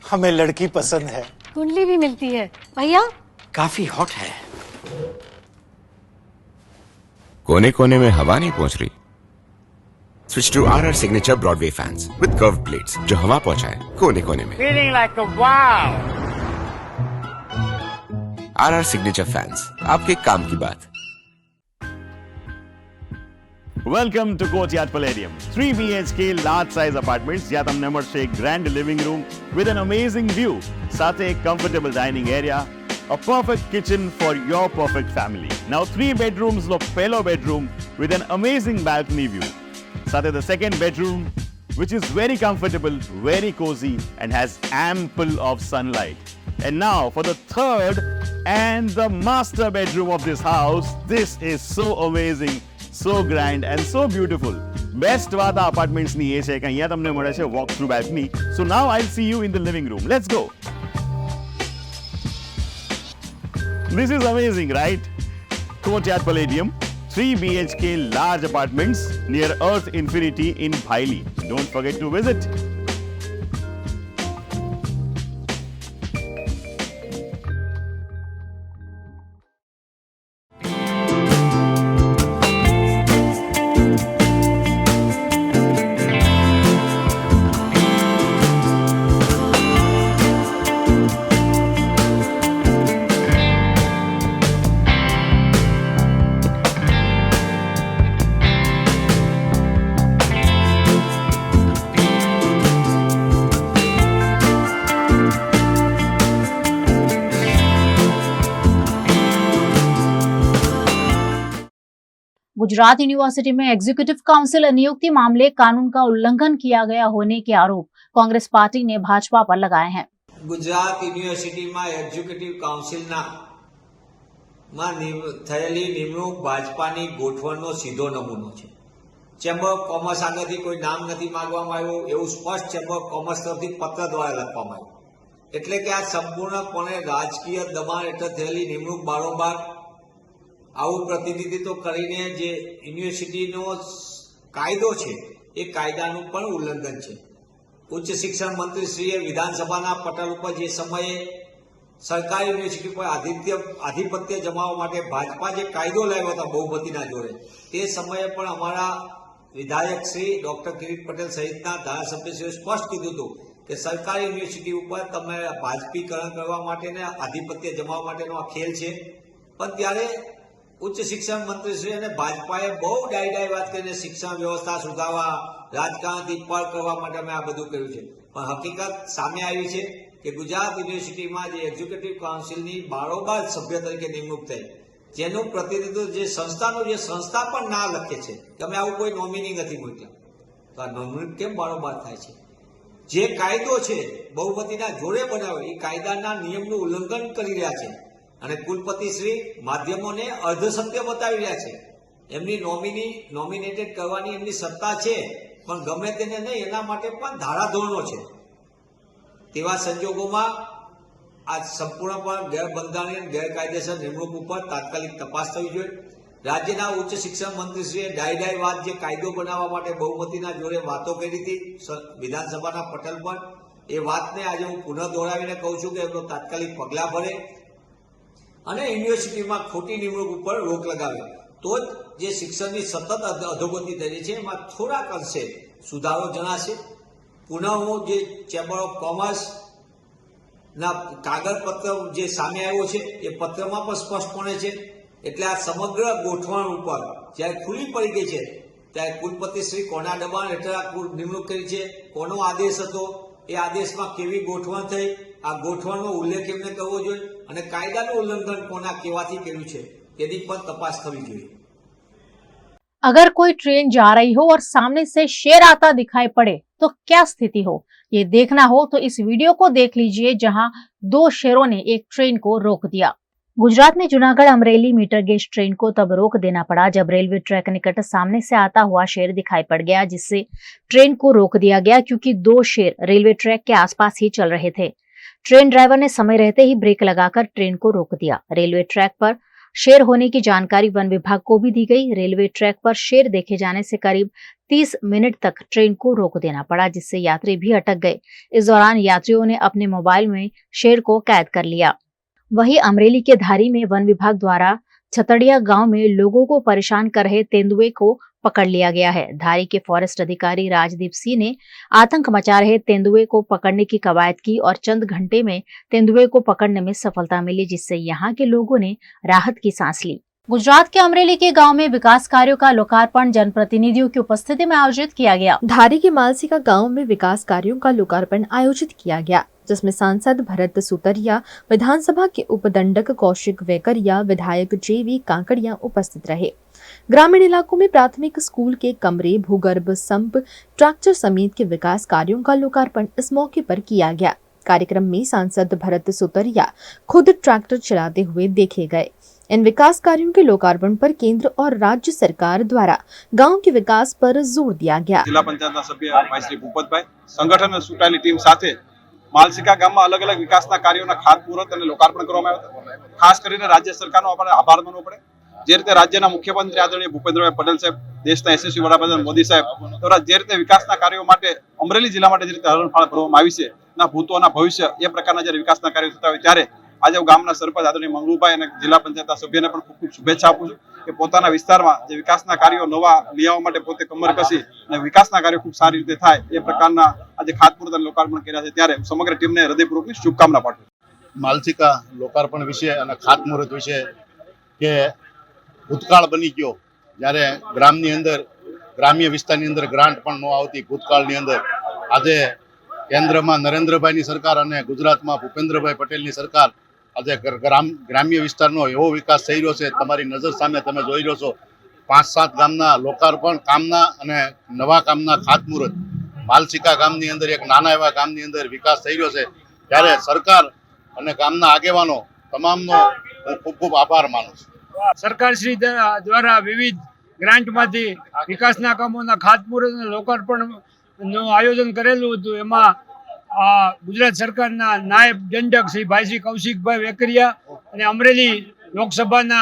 हमें लड़की पसंद है। कुंडली भी मिलती है भैया। काफी हॉट है। कोने कोने में हवा नहीं पहुंच रही? Switch to RR signature Broadway fans with curve plates जो हवा पहुंचाए कोने कोने में। Feeling like a wow. RR signature fans, आपके काम की बात। Welcome to Courtyard Palladium. 3 BHK large size apartments જ્યાં તમને મળશે એક grand living room with an amazing view, સાથે એક comfortable dining area, a perfect kitchen for your perfect family. Now 3 bedrooms નો પહેલો bedroom with an amazing balcony view. સાથે the second bedroom which is very comfortable, very cozy and has ample of sunlight. And now for the third and the master bedroom of this house. This is so amazing, so grand and so beautiful. Best વાત આ apartments ની એ છે કે અહીંયા તમને મળે છે walk through balcony. So now I'll see you in the living room. Let's go. This is amazing, right? Courtyard Palladium, 3 BHK large apartments near Earth Infinity in Bhaili. Don't forget to visit. Gujarat university में executive council नियुक्ति मामले कानून का उल्लंघन किया गया होने के आरोप कांग्रेस पार्टी ने भाजपा पर लगाए हैं। गुजरात यूनिवर्सिटी में एग्जीक्यूटिव काउंसिल थयेली निमणूक भाजपानी गोठवणनो सीधो नमूनो छे। चेम्बर ऑफ कॉमर्स आगळथी कोई नाम नहीं मांगवामां आव्युं, एवुं स्पष्ट चेम्बर ऑफ कॉमर्स तरफथी पत्र द्वारा लखवामां आव्युं। एटले के आ संपूर्णपणे राजकीय दबाण हेठळ थयेली निमणूक बारोबार આવું પ્રતિનિધિત્વ કરીને જે યુનિવર્સિટીનો કાયદો છે એ કાયદાનું પણ ઉલ્લંઘન છે। ઉચ્ચ શિક્ષણ મંત્રીશ્રીએ વિધાનસભાના પટલ ઉપર જે સમયે સરકારી યુનિવર્સિટી પર આધિપત્ય જમાવવા માટે ભાજપા જે કાયદો લાવ્યો હતો બહુમતીના જોડે, તે સમયે પણ અમારા વિધાયક શ્રી ડોક્ટર કિરીટ પટેલ સહિતના ધારાસભ્યશ્રીએ સ્પષ્ટ કીધું હતું કે સરકારી યુનિવર્સિટી ઉપર તમે ભાજપીકરણ કરવા માટે ને આધિપત્ય જમાવવા માટેનો આ ખેલ છે। પણ ત્યારે ઉચ્ચ શિક્ષણ મંત્રીશ્રી અને ભાજપાએ બહુ ડાઈ વાત કરીને શિક્ષણ વ્યવસ્થા સુધારવા, રાજકારણથી પર કરવા માટે અમે આ બધું કર્યું છે। પણ હકીકત સામે આવી છે કે ગુજરાત યુનિવર્સિટીમાં જે એક્ઝિક્યુટિવ કાઉન્સિલની બારોબાર સભ્ય તરીકે નિમણૂક થઈ, જેનું પ્રતિનિધિત્વ જે સંસ્થાનું જે સંસ્થા પણ ના લખે છે કે અમે આવું કોઈ નોમિની નથી મૂક્યા, તો આ નોમિની કેમ બારોબાર થાય છે? જે કાયદો છે બહુમતીના જોડે બનાવ્યો એ કાયદાના નિયમનું ઉલ્લંઘન કરી રહ્યા છે અને કુલપતિશ્રી માધ્યમોને અર્ધસત્ય બતાવી રહ્યા છે। એમની નોમિનેટેડ કરવાની એમની સત્તા છે, પણ ગમે તેને નહીં એના માટે પણ ધારાધોરણો છે। તેવા સંજોગોમાં આ સંપૂર્ણપણે ગેરબંધારણીય ગેરકાયદેસર નિમણૂક ઉપર તાત્કાલિક તપાસ થવી જોઈએ રાજ્યના ઉચ્ચ શિક્ષણ મંત્રીશ્રીએ ડાય વાત જે કાયદો બનાવવા માટે બહુમતીના જોડે વાતો કરી હતી વિધાનસભાના પટલ પર એ વાતને આજે હું પુનઃ દોહરાવીને કહું છું કે એમનો તાત્કાલિક પગલાં ભરે અને યુનિવર્સિટીમાં ખોટી નિમણૂક ઉપર રોક લગાવે તો જ જે શિક્ષણની સતત અધોગતિ થઈ રહી છે એમાં થોડાક અંશે સુધારો જણાશે. પુનઃ હું જે ચેમ્બર ઓફ કોમર્સના કાગળપત્ર જે સામે આવ્યો છે એ પત્રમાં પણ સ્પષ્ટપણે છે. એટલે આ સમગ્ર ગોઠવણ ઉપર જ્યારે ખુલ્લી પડી ગઈ છે ત્યારે કુલપતિશ્રી કોના દબાણ હેઠળ આ નિમણૂક કરી છે, કોનો આદેશ હતો, એ આદેશમાં કેવી ગોઠવણ થઈ, આ ગોઠવણનો ઉલ્લેખ એમને કરવો જોઈએ અને કાયદાનું ઉલ્લંઘન કોના કેવાથી કર્યું છે તેની પણ તપાસ થવી જોઈએ. अगर कोई ट्रेन जा रही हो और सामने से शेर आता दिखाई पड़े तो क्या स्थिति हो, ये देखना हो तो इस वीडियो को देख लीजिए जहां 2 शेरों ने एक ट्रेन को रोक दिया. गुजरात में Junagadh Amreli metre gauge train को तब रोक देना पड़ा जब रेलवे ट्रैक निकट सामने से आता हुआ शेर दिखाई पड़ गया, जिससे ट्रेन को रोक दिया गया क्योंकि 2 शेर रेलवे ट्रैक के आसपास ही चल रहे थे. ट्रेन ड्राइवर ने समय रहते ही ब्रेक लगाकर ट्रेन को रोक दिया. रेलवे ट्रैक पर शेर होने की जानकारी वन विभाग को भी दी गई. रेलवे ट्रैक पर शेर देखे जाने से करीब 30 मिनट तक ट्रेन को रोक देना पड़ा, जिससे यात्री भी अटक गए. इस दौरान यात्रियों ने अपने मोबाइल में शेर को कैद कर लिया. वहीं अमरेली के धारी में वन विभाग द्वारा छतड़िया गांव में लोगों को परेशान कर रहे तेंदुए को पकड़ लिया गया है. धारी के फॉरेस्ट अधिकारी राजदीप सिंह ने आतंक मचा रहे तेंदुए को पकड़ने की कवायद की और चंद घंटे में तेंदुए को पकड़ने में सफलता मिली, जिससे यहाँ के लोगों ने राहत की सांस ली. गुजरात के अमरेली के गांव में विकास कार्यों का लोकार्पण जनप्रतिनिधियों की उपस्थिति में आयोजित किया गया. धारी के मालसिका गांव में विकास कार्यों का लोकार्पण आयोजित किया गया, जिसमें सांसद भरत सुतरिया, विधानसभा के उपदंडक कौशिक वेकरिया, विधायक जेवी काकड़िया उपस्थित रहे. ग्रामीण इलाकों में प्राथमिक स्कूल के कमरे, भूगर्भ संप, ट्रैक्टर समेत के विकास कार्यों का लोकार्पण इस मौके पर किया गया. कार्यक्रम में सांसद भरत सुतरिया खुद ट्रैक्टर चलाते हुए देखे गए. इन विकास कार्यों के लोकार्पण पर केंद्र और राज्य सरकार द्वारा गांव के विकास पर जोर दिया गया. जिला पंचायतना सभ्य भाई श्री भूपतभाई संगठन चूंटाયેલી टीम સાથે માલસિકા ગામમાં અલગ અલગ વિકાસના કાર્યોના ખાતમુહૂર્ત અને લોકાર્પણ કરવામાં આવ્યા હતા. ખાસ કરીને રાજ્ય સરકારનો આપણે આભાર માનવો પડે. જે રીતે રાજ્યના મુખ્યમંત્રી આદરણીય ભૂપેન્દ્રભાઈ પટેલ સાહેબ, દેશના યશસ્વી વડાપ્રધાન મોદી સાહેબ દ્વારા જે રીતે વિકાસના કાર્યો માટે અમરેલી જિલ્લા માટે જે રીતે હરણફાળ ભરવામાં આવી છે ના ભૂતોના ભવિષ્ય એ પ્રકારના જ્યારે વિકાસના કાર્યો થતા હોય ત્યારે આજે હું ગામના સરપંચ આદરણીય મંગળુભાઈ અને જિલ્લા પંચાયતના સભ્યને પણ ખૂબ ખૂબ શુભેચ્છા આપું છું કે પોતાના વિસ્તારમાં જે વિકાસના કાર્યો નવા લઈ આવવા માટે પોતે કમર કસી અને વિકાસના કાર્યો ખૂબ સારી રીતે થાય એ પ્રકારના આજે ખાતમુહૂર્ત અને લોકાર્પણ કર્યા છે ત્યારે સમગ્ર ટીમને હૃદયપૂર્વકની શુભકામના પાઠવું. માલસિકા લોકાર્પણ વિશે અને ખાતમુહૂર્ત વિશે કે ભૂતકાળ બની ગયો જ્યારે ગ્રામની અંદર ગ્રામ્ય વિસ્તારની અંદર ગ્રાન્ટ પણ ન આવતી ભૂતકાળની અંદર આજે કેન્દ્રમાં નરેન્દ્રભાઈની સરકાર અને ગુજરાતમાં ભૂપેન્દ્રભાઈ પટેલની સરકાર આજે ગ્રામ્ય વિસ્તારનો એવો વિકાસ થઈ રહ્યો છે. તમારી નજર સામે તમે જોઈ રહ્યો છો. 5-7 ગામના લોકાર્પણ કામના અને નવા કામના ખાતમુહૂર્ત માલસિકા ગામની અંદર એક નાના એવા ગામની અંદર વિકાસ થઈ રહ્યો છે ત્યારે સરકાર અને ગામના આગેવાનો તમામનો હું ખૂબ ખૂબ આભાર માનું છું. સરકારશ્રી દ્વારા વિવિધ ગ્રાન્ટમાંથી વિકાસના કામોના ખાતમુહૂર્ત અને લોકાર્પણનું આયોજન કરેલું હતું. એમાં ગુજરાત સરકારના નાયબ દંડક શ્રી ભાઈ શ્રી કૌશિકભાઈ વેકરિયા અને અમરેલી લોકસભાના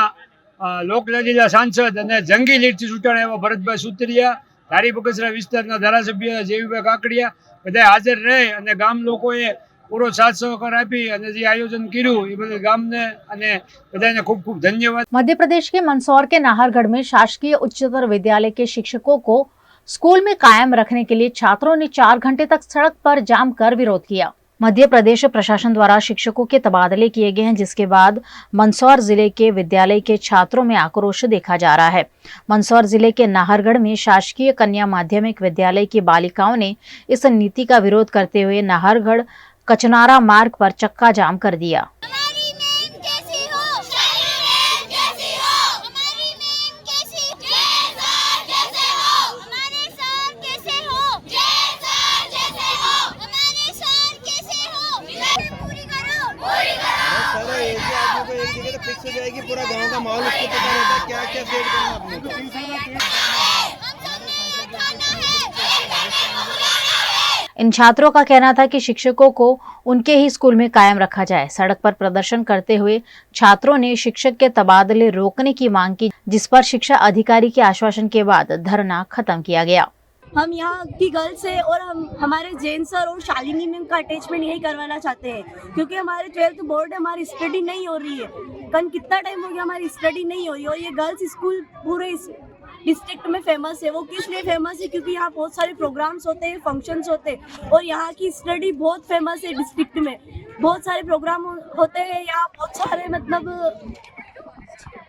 લોકલાડીલા સાંસદ અને જંગી લીડથી ચૂંટાયા એવા ભરતભાઈ સુતરિયા, ધારી બગસરા વિસ્તારના ધારાસભ્ય જેવીભાઈ કાકડિયા બધા હાજર રહે અને ગામ લોકોએ પૂરો સાથ સહકાર આપી અને જે આયોજન કર્યું એ બદલ ગામને અને બધાને ખૂબ ખૂબ ધન્યવાદ. मध्य प्रदेश के मंदसौर के नाहरगढ़ में शासकीय उच्चतर विद्यालय के शिक्षकों को स्कूल में कायम रखने के लिए छात्रों ने 4 घंटे तक सड़क पर जाम कर विरोध किया. मध्य प्रदेश प्रशासन द्वारा शिक्षकों के तबादले किए गए हैं, जिसके बाद मंदसौर जिले के विद्यालय के छात्रों में आक्रोश देखा जा रहा है. मंदसौर जिले के नाहरगढ़ में शासकीय कन्या माध्यमिक विद्यालय की बालिकाओं ने इस नीति का विरोध करते हुए नाहरगढ़ कचनारा मार्ग पर चक्का जाम कर दिया. फिक्स हो जाएगी, पूरा गांव का माहौल उसको पता रहता है क्या क्या सेट करना आपने. इन छात्रों का कहना था कि शिक्षकों को उनके ही स्कूल में कायम रखा जाए। सड़क पर प्रदर्शन करते हुए छात्रों ने शिक्षक के तबादले रोकने की मांग की, जिस पर शिक्षा अधिकारी के आश्वासन के बाद धरना खत्म किया गया। हम यहाँ की गर्ल्स है और हम हमारे जैन सर और शालिनी मैम का अटैचमेंट यही करवाना चाहते हैं, क्योंकि हमारे 12th बोर्ड है, हमारी स्टडी नहीं हो रही है। कल कितना टाइम हो गया हमारी स्टडी नहीं हो रही, और ये गर्ल्स स्कूल पूरे डिस्ट्रिक्ट में फेमस है। वो किस लिए फेमस है? क्योंकि यहाँ बहुत सारे प्रोग्राम्स होते हैं, फंक्शंस होते हैं, और यहाँ की स्टडी बहुत फेमस है। डिस्ट्रिक्ट में बहुत सारे प्रोग्राम होते हैं, यहाँ बहुत सारे मतलब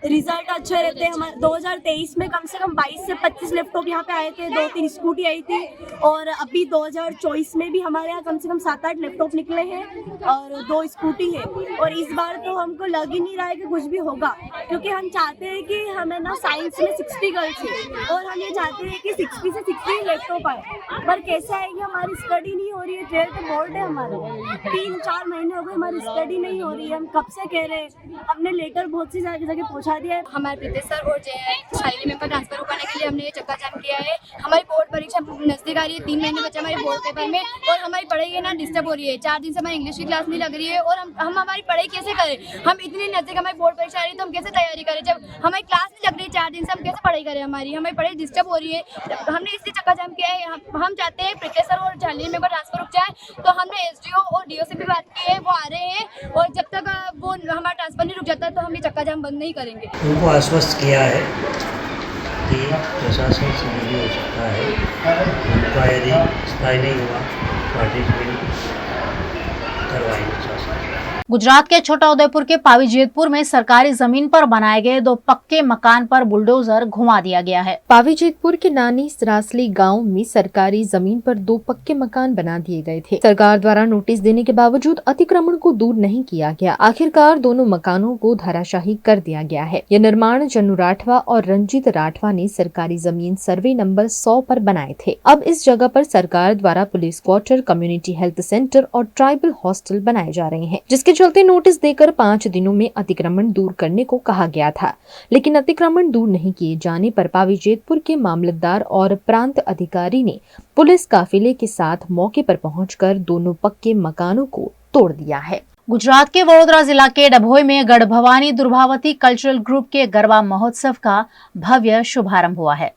रिजल्ट अच्छे रहते हैं। हमारे 2023 में कम से कम 22 से 25 लैपटॉप यहाँ पे आए थे, 2-3 स्कूटी आई थी, और अभी 2024 में भी हमारे यहाँ कम से कम 7-8 लैपटॉप निकले हैं और 2 स्कूटी है। और इस बार तो हमको लग ही नहीं रहा है कि कुछ भी होगा, क्योंकि हम चाहते हैं कि हमें ना साइंस में 60 गर्ल्स है और हम ये चाहते हैं कि 60 से 60 लैपटॉप आए, पर कैसे आएगी? हमारी स्टडी नहीं हो रही है। 12th बोर्ड है हमारे, 3-4 महीने हो गए हमारी स्टडी नहीं हो रही है। हम कब से कह रहे हैं, हमने लेटर बहुत सी जगह पहुँचा दिया है। हमारे प्रीतेश सर और शालिनी मैम का ट्रांसफर करने के लिए हमने ये चक्का जाम किया है। हमारी बोर्ड परीक्षा नजदीक आ रही है, 3 महीने बचे हमारे बोर्ड पेपर में, और हमारी पढ़ाई है ना डिस्टर्ब हो रही है। 4 दिन से हमारी इंग्लिश की क्लास नहीं लग रही है, और हम हमारी पढ़ाई कैसे करें? हम इतनी नजदीक हमारी बोर्ड परीक्षा आ रही है तो हम कैसे तैयारी करें? जब हमारी क्लास नहीं लग रही है 4 दिन से, हम कैसे पढ़ाई करें? हमारी पढ़ाई डिस्टर्ब हो रही है। हमने इसलिए चक्का जाम किया है। हम चाहते हैं प्रीतेश सर और शालिनी मैम का ट्रांसफर रुक जाए, तो हमने SDO और DO से भी बात की है, वो आ रहे हैं, और जब तक वो हमारा ट्रांसफर नहीं रुक जाता तो हम ये चक्का जाम बंद नहीं करेंगे। उनको आश्वस्त किया है कि प्रशासन से नहीं हो सकता है, उनका यदि स्थायी नहीं हुआ पार्टिसिपेट करवाएंगे शासन। गुजरात के छोटा उदयपुर के पावी जेतपुर में सरकारी जमीन पर बनाए गए 2 पक्के मकान पर बुलडोजर घुमा दिया गया है। पावी जेतपुर के नानी सरासली गांव में सरकारी जमीन पर 2 पक्के मकान बना दिए गए थे। सरकार द्वारा नोटिस देने के बावजूद अतिक्रमण को दूर नहीं किया गया। आखिरकार दोनों मकानों को धराशाही कर दिया गया है। यह निर्माण जन्नू राठवा और रंजीत राठवा ने सरकारी जमीन सर्वे नंबर 100 पर बनाए थे। अब इस जगह पर सरकार द्वारा police quarter, community health centre और ट्राइबल हॉस्टल बनाए जा रहे हैं, जिसके चलते नोटिस देकर 5 दिनों में अतिक्रमण दूर करने को कहा गया था, लेकिन अतिक्रमण दूर नहीं किए जाने पर पावी जेतपुर के मामलतदार और प्रांत अधिकारी ने पुलिस काफिले के साथ मौके पर पहुंचकर दोनों पक्के मकानों को तोड़ दिया है। गुजरात के वडोदरा जिला के डभोई में गढ़ भवानी दुर्भावती कल्चरल ग्रुप के गरबा महोत्सव का भव्य शुभारंभ हुआ है।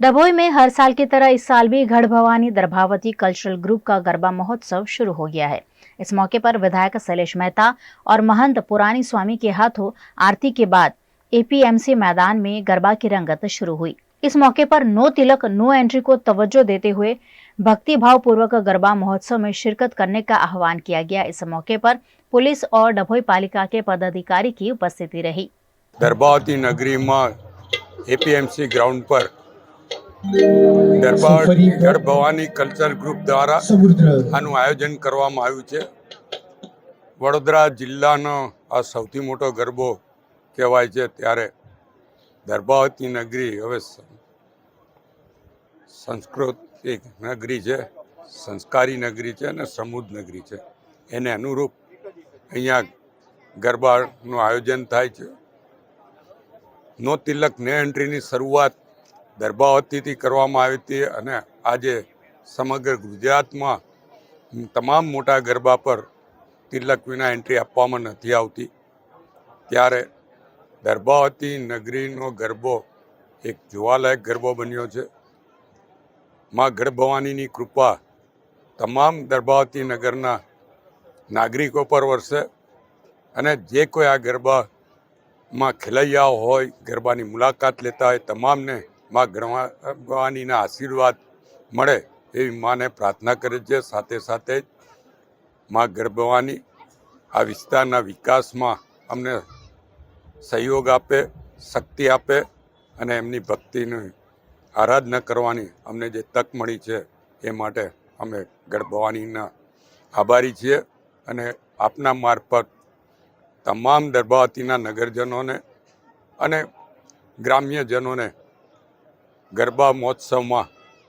डभोई में हर साल की तरह इस साल भी गढ़ भवानी दुर्भावती कल्चरल ग्रुप का गरबा महोत्सव शुरू हो गया है। इस मौके पर विधायक शैलेश मेहता और महंत पुरानी स्वामी के हाथों आरती के बाद APMC मैदान में गरबा की रंगत शुरू हुई। इस मौके पर नो तिलक नो एंट्री को तवज्जो देते हुए भक्ति भाव पूर्वक गरबा महोत्सव में शिरकत करने का आह्वान किया गया। इस मौके पर पुलिस और डभोई पालिका के पदाधिकारी की उपस्थिति रही। दरबावती नगरी में APMC ग्राउंड पर गढ़ भवानी कल्चरल ग्रुप द्वारा આનું આયોજન કરવામાં આવ્યું છે। વડોદરા જિલ્લાનો આ સૌથી મોટો ગરબો કહેવાય છે, ત્યારે દરબાવતી નગરી હવે સાંસ્કૃતિક નગરી છે, સંસ્કારી નગરી છે અને સમૃદ્ધ નગરી છે। એને અનુરૂપ અહીંયા ગરબાનું આયોજન થાય છે। નો તિલક ને એન્ટ્રીની શરૂઆત દરબાવતીથી કરવામાં આવી હતી અને આજે સમગ્ર ગુજરાતમાં તમામ મોટા ગરબા પર તિલક વિના એન્ટ્રી આપવામાં નથી આવતી, ત્યારે દરબાવતી નગરીનો ગરબો એક જોવાલાયક ગરબો બન્યો છે। માં ગઢ ભવાનીની કૃપા તમામ દરબાવતી નગરના નાગરિકો પર વરસે અને જે કોઈ આ ગરબામાં ખેલૈયાઓ હોય, ગરબાની મુલાકાત લેતા હોય, તમામને માં ગઢ આશીર્વાદ મળે એવી માને પ્રાર્થના કરે છે। સાથે સાથે માં ગઢ ભવાની આ વિસ્તારના વિકાસમાં અમને સહયોગ આપે, શક્તિ આપે અને એમની ભક્તિની આરાધના કરવાની અમને જે તક મળી છે એ માટે અમે ગઢ ભવાનીના આભારી છીએ અને આપના મારફત તમામ દરબાવતીના નગરજનોને અને ગ્રામ્યજનોને ગરબા મહોત્સવમાં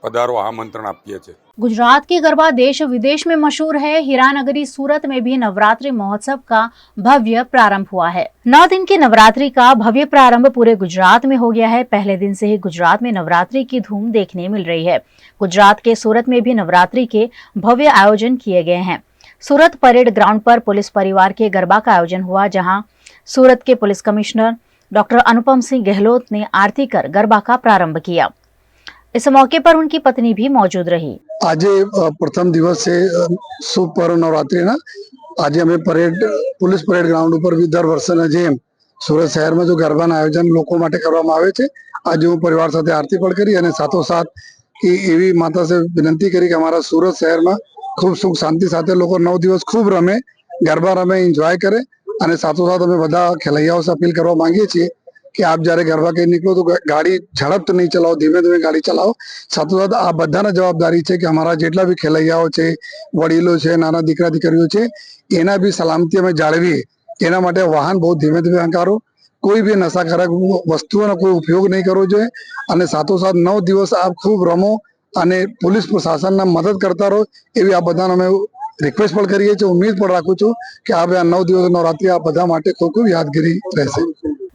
પધારો આમંત્રણ આપીએ છીએ। गुजरात के गरबा देश विदेश में मशहूर है। हीरानगरी सूरत में भी नवरात्रि महोत्सव का भव्य प्रारंभ हुआ है। 9 दिन की नवरात्रि का भव्य प्रारंभ पूरे गुजरात में हो गया है। पहले दिन से ही गुजरात में नवरात्रि की धूम देखने मिल रही है। गुजरात के सूरत में भी नवरात्रि के भव्य आयोजन किए गए हैं। सूरत परेड ग्राउंड पर पुलिस परिवार के गरबा का आयोजन हुआ, जहां सूरत के police commissioner doctor Anupam Singh Gehlot ने आरती कर गरबा का प्रारंभ किया। इस मौके पर उनकी पत्नी भी मौजूद रही। आज प्रथम दिवस से शुभ पर्व नवरात्रि आज अमे पुलिस परेड ग्राउंड पर भी दर वर्षना जेम सूरत शहर में जो गरबाना आयोजन लोको माटे करवामां आवे छे। आज हूँ परिवार साथे आरती पण करी अने साथोसाथ की एवी माता से विनंती करी कि अमारा सूरत शहर में खूब सुख शांति साथे लोग 9 दिवस खूब रमे, गरबा रमे, एंजॉय करे। अने साथोसाथ अमे बधा खेलैयाओ से अपील करवा मांगीए छीए कि आप जયારે गरबा कहीं निकलो तो गाड़ी झड़प तो नहीं चलाओ, धीमे धीमे गाड़ी चलाओ। साथोसाथ आ बधाने जवाबदारी है कि हमारा जेटला भी खेलैयाओ छे, वडीलो छे, नाना दीकरा दीकरीओ छे, एना भी सलामती अमे जाळवीए। एना माटे वाहन बहुत धीमे धीमे हंकारो, कोई भी नशाकारक वस्तुओं कोई उपयोग नहीं करવો જોઈએ અને સાથોસાથ 9 દિવસ आप खूब रमो અને पुलिस प्रशासन मदद करता रहो एवी आ बधाने अमे रिक्वेस्ट पण करीए छीए। उम्मीद पण राखું છું કે આ 9 દિવસ नवरात्रि आ बधा माटे खूब खूब यादगिरी રહેશે।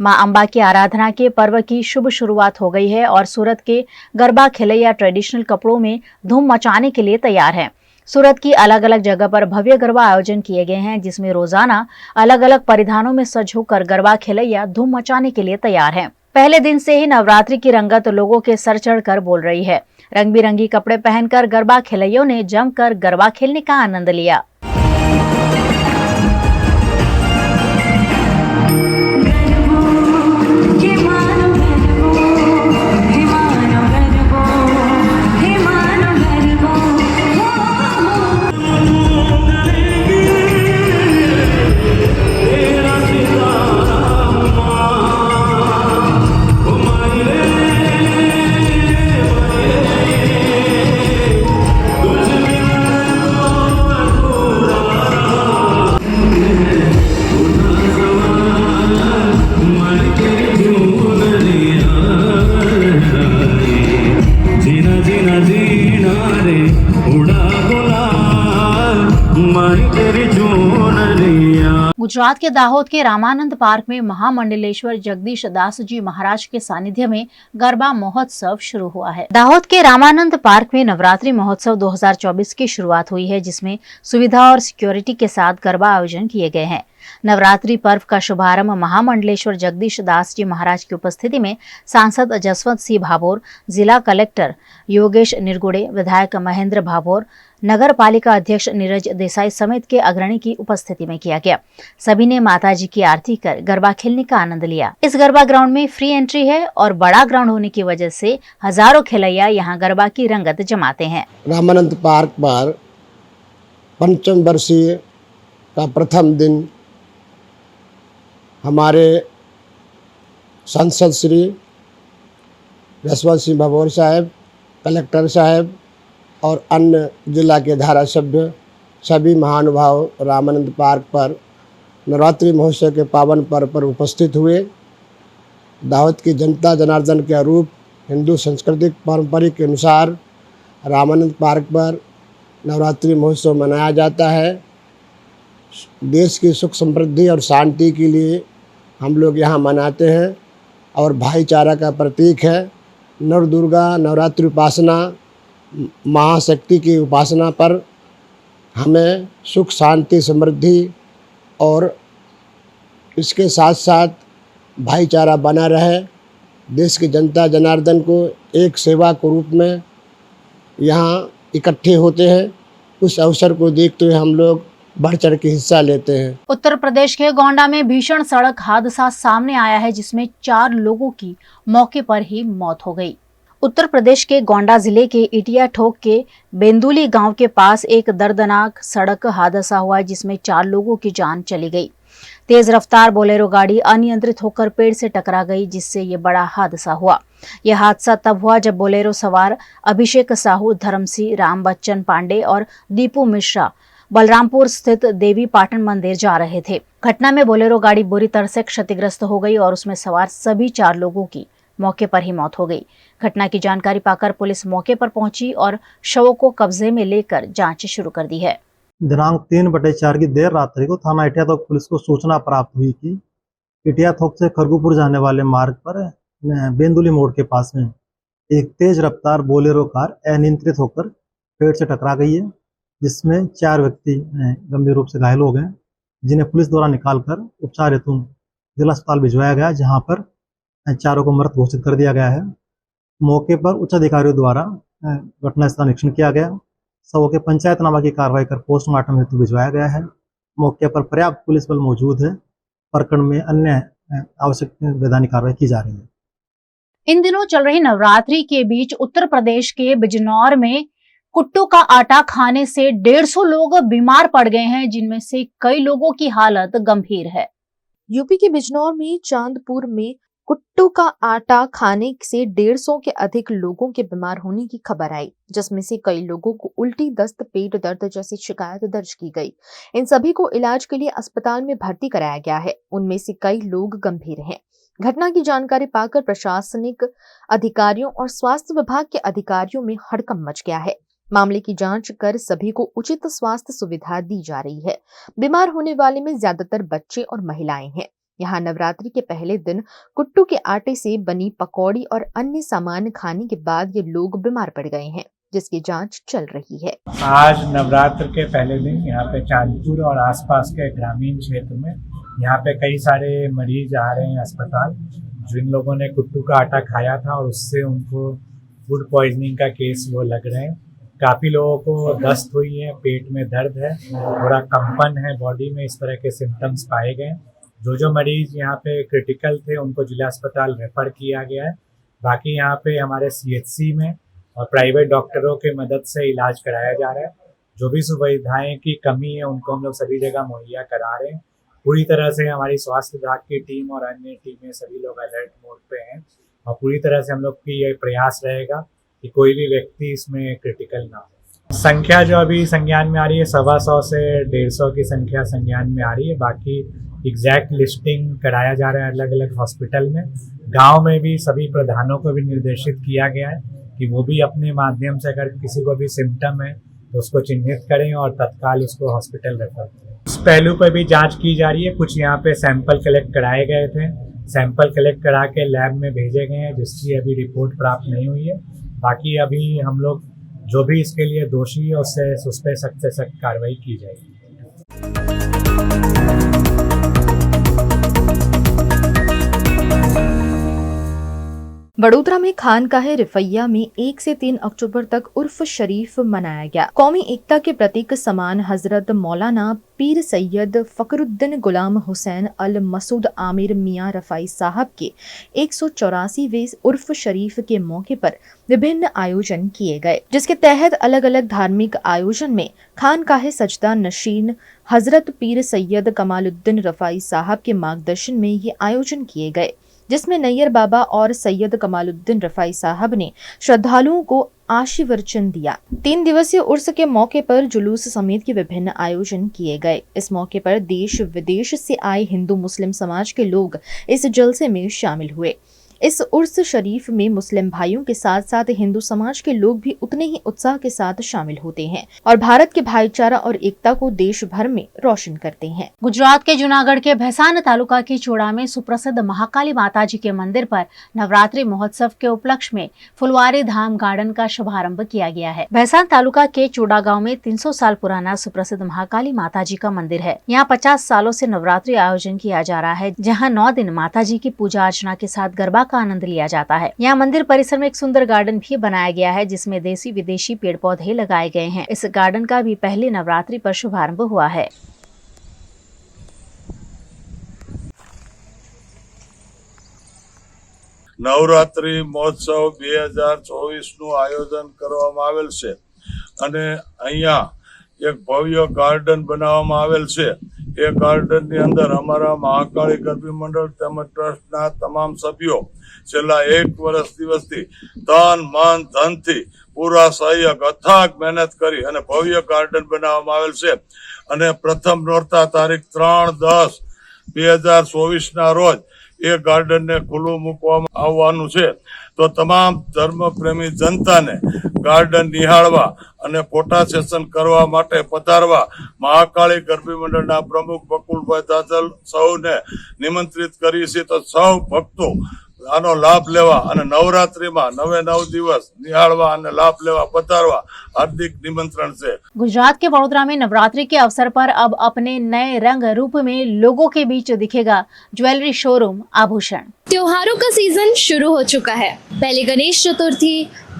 मां अंबा की आराधना के पर्व की शुभ शुरुआत हो गई है और सूरत के गरबा खिलैया ट्रेडिशनल कपड़ों में धूम मचाने के लिए तैयार हैं। सूरत की अलग अलग जगह पर भव्य गरबा आयोजन किए गए हैं, जिसमें रोजाना अलग अलग परिधानों में सज होकर गरबा खिलैया धूम मचाने के लिए तैयार हैं। पहले दिन से ही नवरात्रि की रंगत लोगों के सर चढ़कर बोल रही है। रंग बिरंगी कपड़े पहनकर गरबा खिलैयों ने जमकर गरबा खेलने का आनंद लिया। गुजरात के दाहोद के रामानंद पार्क में महामंडलेश्वर जगदीश दास जी महाराज के सानिध्य में गरबा महोत्सव शुरू हुआ है। दाहोद के रामानंद पार्क में नवरात्रि महोत्सव 2024 की शुरुआत हुई है, जिसमें सुविधा और सिक्योरिटी के साथ गरबा आयोजन किए गए हैं। नवरात्रि पर्व का शुभारंभ महामंडलेश्वर जगदीश दास जी महाराज की उपस्थिति में सांसद जसवंत सिंह भाभोर, जिला कलेक्टर योगेश निरगुड़े, विधायक महेंद्र भाभोर, नगर पालिका अध्यक्ष नीरज देसाई समेत के अग्रणी की उपस्थिति में किया गया। सभी ने माताजी की आरती कर गरबा खेलने का आनंद लिया। इस गरबा ग्राउंड में फ्री एंट्री है और बड़ा ग्राउंड होने की वजह से हजारों खिलैया यहाँ गरबा की रंगत जमाते हैं। रामानंद पार्क पर पंचम वर्षीय का प्रथम दिन हमारे सांसद श्री जसवंत सिंह भाभोर साहब, कलेक्टर साहब और अन्य जिला के धारासभ्य सभी महानुभाव रामानंद पार्क पर नवरात्रि महोत्सव के पावन पर्व पर उपस्थित हुए। दाहोद की जनता जनार्दन के अनुरूप हिंदू सांस्कृतिक पारंपरिक के अनुसार रामानंद पार्क पर नवरात्रि महोत्सव मनाया जाता है। देश की सुख समृद्धि और शांति के लिए हम लोग यहाँ मनाते हैं और भाईचारा का प्रतीक है। नव दुर्गा नवरात्रि उपासना महाशक्ति की उपासना पर हमें सुख शांति समृद्धि और इसके साथ साथ भाईचारा बना रहे। देश की जनता जनार्दन को एक सेवा के रूप में यहाँ इकट्ठे होते हैं। उस अवसर को देखते हुए हम लोग बढ़ चढ़ के हिस्सा लेते हैं। उत्तर प्रदेश के गोंडा में भीषण सड़क हादसा सामने आया है, जिसमें 4 लोगों की मौके पर ही मौत हो गई। उत्तर प्रदेश के गोंडा जिले के इटिया ठोक के बेंदुली गांव के पास एक दर्दनाक सड़क हादसा हुआ, जिसमें 4 लोगों की जान चली गई। तेज रफ्तार बोलेरो गाड़ी अनियंत्रित होकर पेड़ से टकरा गई, जिससे ये बड़ा हादसा हुआ। यह हादसा तब हुआ जब बोलेरो सवार अभिषेक साहू, धर्मसिंह, राम बच्चन पांडे और दीपू मिश्रा बलरामपुर स्थित देवी पाटन मंदिर जा रहे थे। घटना में बोलेरो गाड़ी बुरी तरह से क्षतिग्रस्त हो गई और उसमें सवार सभी 4 लोगों की मौके पर ही मौत हो गई। घटना की जानकारी पाकर पुलिस मौके पर पहुंची और शवों को कब्जे में लेकर जांच शुरू कर दी है। दिनांक 3/4 की देर रात्रि को थाना इटिया थोक पुलिस को सूचना प्राप्त हुई कि इटिया थोक से खरगुपुर जाने वाले मार्ग पर बेंदुली मोड़ के पास में एक तेज रफ्तार बोलेरो कार अनियंत्रित होकर पेड़ से टकरा गई है, जिसमें 4 व्यक्ति गंभीर रूप से घायल हो गए, जिन्हें पुलिस द्वारा निकालकर उपचार हेतु जिला अस्पताल भिजवाया गया, जहां पर चारों को मृत घोषित कर दिया गया है। मौके पर उच्च अधिकारियों द्वारा घटनास्थल का निरीक्षण किया गया। शवों के पंचायतनामा की कार्रवाई कर पोस्टमार्टम हेतु भिजवाया गया है। मौके पर पर्याप्त पुलिस बल मौजूद है। प्रकरण में अन्य आवश्यक वैधानिक कार्रवाई की जा रही है। इन दिनों चल रही नवरात्रि के बीच उत्तर प्रदेश के बिजनौर में कुट्टू का आटा खाने से 150 लोग बीमार पड़ गए हैं, जिनमें से कई लोगों की हालत गंभीर है। यूपी के बिजनौर में चांदपुर में कुट्टू का आटा खाने से 150 के अधिक लोगों के बीमार होने की खबर आई, जिसमें से कई लोगों को उल्टी, दस्त, पेट दर्द जैसी शिकायत दर्ज की गई। इन सभी को इलाज के लिए अस्पताल में भर्ती कराया गया है। उनमें से कई लोग गंभीर हैं। घटना की जानकारी पाकर प्रशासनिक अधिकारियों और स्वास्थ्य विभाग के अधिकारियों में हड़कंप मच गया है। मामले की जांच कर सभी को उचित स्वास्थ्य सुविधा दी जा रही है। बीमार होने वाले में ज्यादातर बच्चे और महिलाएं हैं। यहाँ नवरात्रि के पहले दिन कुट्टू के आटे से बनी पकौड़ी और अन्य सामान खाने के बाद ये लोग बीमार पड़ गए हैं, जिसकी जांच चल रही है। आज नवरात्र के पहले दिन यहाँ पे चांदपुर और आसपास के ग्रामीण क्षेत्र में यहाँ पे कई सारे मरीज आ रहे हैं अस्पताल, जिन लोगों ने कुट्टू का आटा खाया था और उससे उनको फूड पॉइजनिंग का केस वो लग रहे हैं। काफ़ी लोगों को दस्त हुई है, पेट में दर्द है, थोड़ा कंपन है बॉडी में, इस तरह के सिम्टम्स पाए गए। जो मरीज यहाँ पे क्रिटिकल थे उनको जिला अस्पताल रेफर किया गया है। बाकी यहाँ पे हमारे CHC में और प्राइवेट डॉक्टरों के मदद से इलाज कराया जा रहा है। जो भी सुविधाएं की कमी है उनको हम लोग सभी जगह मुहैया करा रहे हैं। पूरी तरह से हमारी स्वास्थ्य विभाग की टीम और अन्य टीमें सभी लोग अलर्ट मोड पे हैं और पूरी तरह से हम लोग की ये प्रयास रहेगा कि कोई भी व्यक्ति इसमें क्रिटिकल ना हो। संख्या जो अभी संज्ञान में आ रही है 125 से 150 की संख्या संज्ञान में आ रही है। बाकी एग्जैक्ट लिस्टिंग कराया जा रहा है अलग अलग हॉस्पिटल में। गांव में भी सभी प्रधानों को भी निर्देशित किया गया है कि वो भी अपने माध्यम से अगर किसी को भी सिम्टम है तो उसको चिन्हित करें और तत्काल उसको हॉस्पिटल रेफर करें। इस पहलू पर भी जांच की जा रही है। कुछ यहाँ पे सैंपल कलेक्ट कराए गए थे, सैंपल कलेक्ट करा के लैब में भेजे गए हैं, जिसकी अभी रिपोर्ट प्राप्त नहीं हुई है। बाकी अभी हम लोग जो भी इसके लिए दोषी है उससे उस पर सख्त से सख्त कार्रवाई की जाएगी। बड़ोदरा में खानकाह रिफैया में 1 से 3 अक्टूबर तक उर्फ शरीफ मनाया गया। कौमी एकता के प्रतीक समान हजरत मौलाना पीर सैयद फकरुद्दीन गुलाम हुसैन अल मसूद आमिर मियाँ रफ़ाई साहब के 184वें उर्फ शरीफ के मौके पर विभिन्न आयोजन किए गए, जिसके तहत अलग अलग धार्मिक आयोजन में खानकाह सजदा नशीन हजरत पीर सैयद कमालुद्दीन रफ़ाई साहब के मार्गदर्शन में ये आयोजन किए गए, जिसमें नैयर बाबा और सैयद कमालुद्दीन रफ़ाई साहब ने श्रद्धालुओं को आशीर्वचन दिया। 3 दिवसीय उर्स के मौके पर जुलूस समेत के विभिन्न आयोजन किए गए। इस मौके पर देश विदेश से आए हिंदू मुस्लिम समाज के लोग इस जलसे में शामिल हुए। इस उर्स शरीफ में मुस्लिम भाइयों के साथ साथ हिंदू समाज के लोग भी उतने ही उत्साह के साथ शामिल होते हैं और भारत के भाईचारा और एकता को देश भर में रोशन करते हैं। गुजरात के जूनागढ़ के भैसान तालुका के चोड़ा में सुप्रसिद्ध महाकाली माताजी के मंदिर पर नवरात्रि महोत्सव के उपलक्ष्य में फुलवारी धाम गार्डन का शुभारंभ किया गया है। भैसान तालुका के चोड़ा गाँव में 300 साल पुराना सुप्रसिद्ध महाकाली माताजी का मंदिर है। यहाँ 50 सालों से नवरात्रि आयोजन किया जा रहा है, जहाँ 9 दिन माताजी की पूजा अर्चना के साथ गरबा का आनंद लिया जाता है। यहाँ मंदिर परिसर में एक सुंदर गार्डन भी बनाया गया है, जिसमें देसी विदेशी पेड़ पौधे लगाए गए हैं। इस गार्डन का भी पहले नवरात्रि पर शुभारंभ हुआ है। नवरात्रि महोत्सव 2024 નું આયોજન કરવામાં આવેલ છે અને અહીંયા એક ભવ્ય ગાર્ડન બનાવવામાં આવેલ છે। એ ગાર્ડનની અંદર અમારા મહાકાળી ગરબી મંડળ તેમજ ટ્રસ્ટના તમામ સભ્યો છેલ્લા 1 વર્ષ દિવસથી તન મન ધનથી પૂરા સહયોગ અથાગ મહેનત કરી અને ભવ્ય ગાર્ડન બનાવવામાં આવેલ છે અને પ્રથમ નોરતા તારીખ 3/10/2024 ના રોજ એ ગાર્ડનને ખુલ્લું મૂકવામાં આવવાનું છે. તો તમામ ધર્મપ્રેમી જનતાને ગાર્ડન નિહાળવા અને ફોટા સેશન કરવા માટે પધારવા મહાકાળી ગરબી મંડળના પ્રમુખ બકુલભાઈ દાદલ સૌને નિમંત્રિત કરી છે. તો સૌ ભક્તો આનો લાભ લેવા અને નવરાત્રીમાં 9 દિવસ નિહાળવા અને લાભ લેવા પધારવા हार्दिक निमंत्रण से। गुजरात के वडोदरा में नवरात्रि के अवसर पर अब अपने नए रंग रूप में लोगों के बीच दिखेगा ज्वेलरी शोरूम आभूषण। त्योहारों का सीजन शुरू हो चुका है। पहले गणेश चतुर्थी,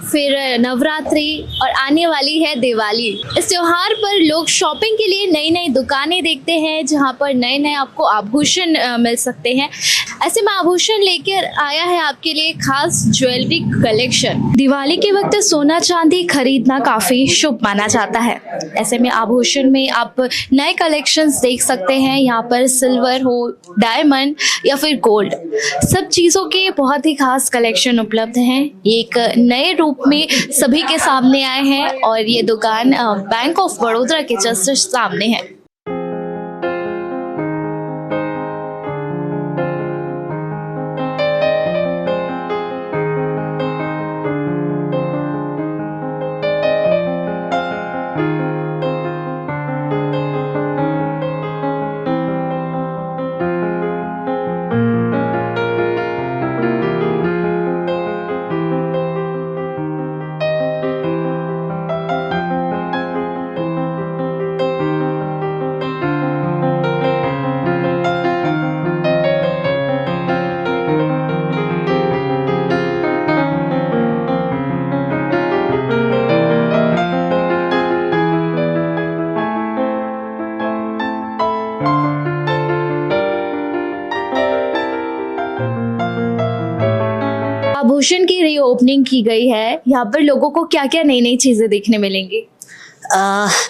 फिर नवरात्रि और आने वाली है दिवाली। इस त्योहार पर लोग शॉपिंग के लिए नई नई दुकानें देखते हैं जहां पर नए नए आपको आभूषण मिल सकते हैं। ऐसे में आभूषण लेकर आया है आपके लिए खास ज्वेलरी कलेक्शन। दिवाली के वक्त सोना चांदी खरीदना काफी शुभ माना जाता है। ऐसे में आभूषण में आप नए कलेक्शंस देख सकते हैं। यहाँ पर सिल्वर हो, डायमंड या फिर गोल्ड, सब चीज़ों के बहुत ही खास कलेक्शन उपलब्ध हैं। एक नए रूप में सभी के सामने आए हैं और ये दुकान बैंक ऑफ बड़ौदा के जस्ट सामने है। आभूषण की रीओपनिंग की गई है। यहाँ पर लोगों को क्या क्या नई नई चीजें देखने मिलेंगी?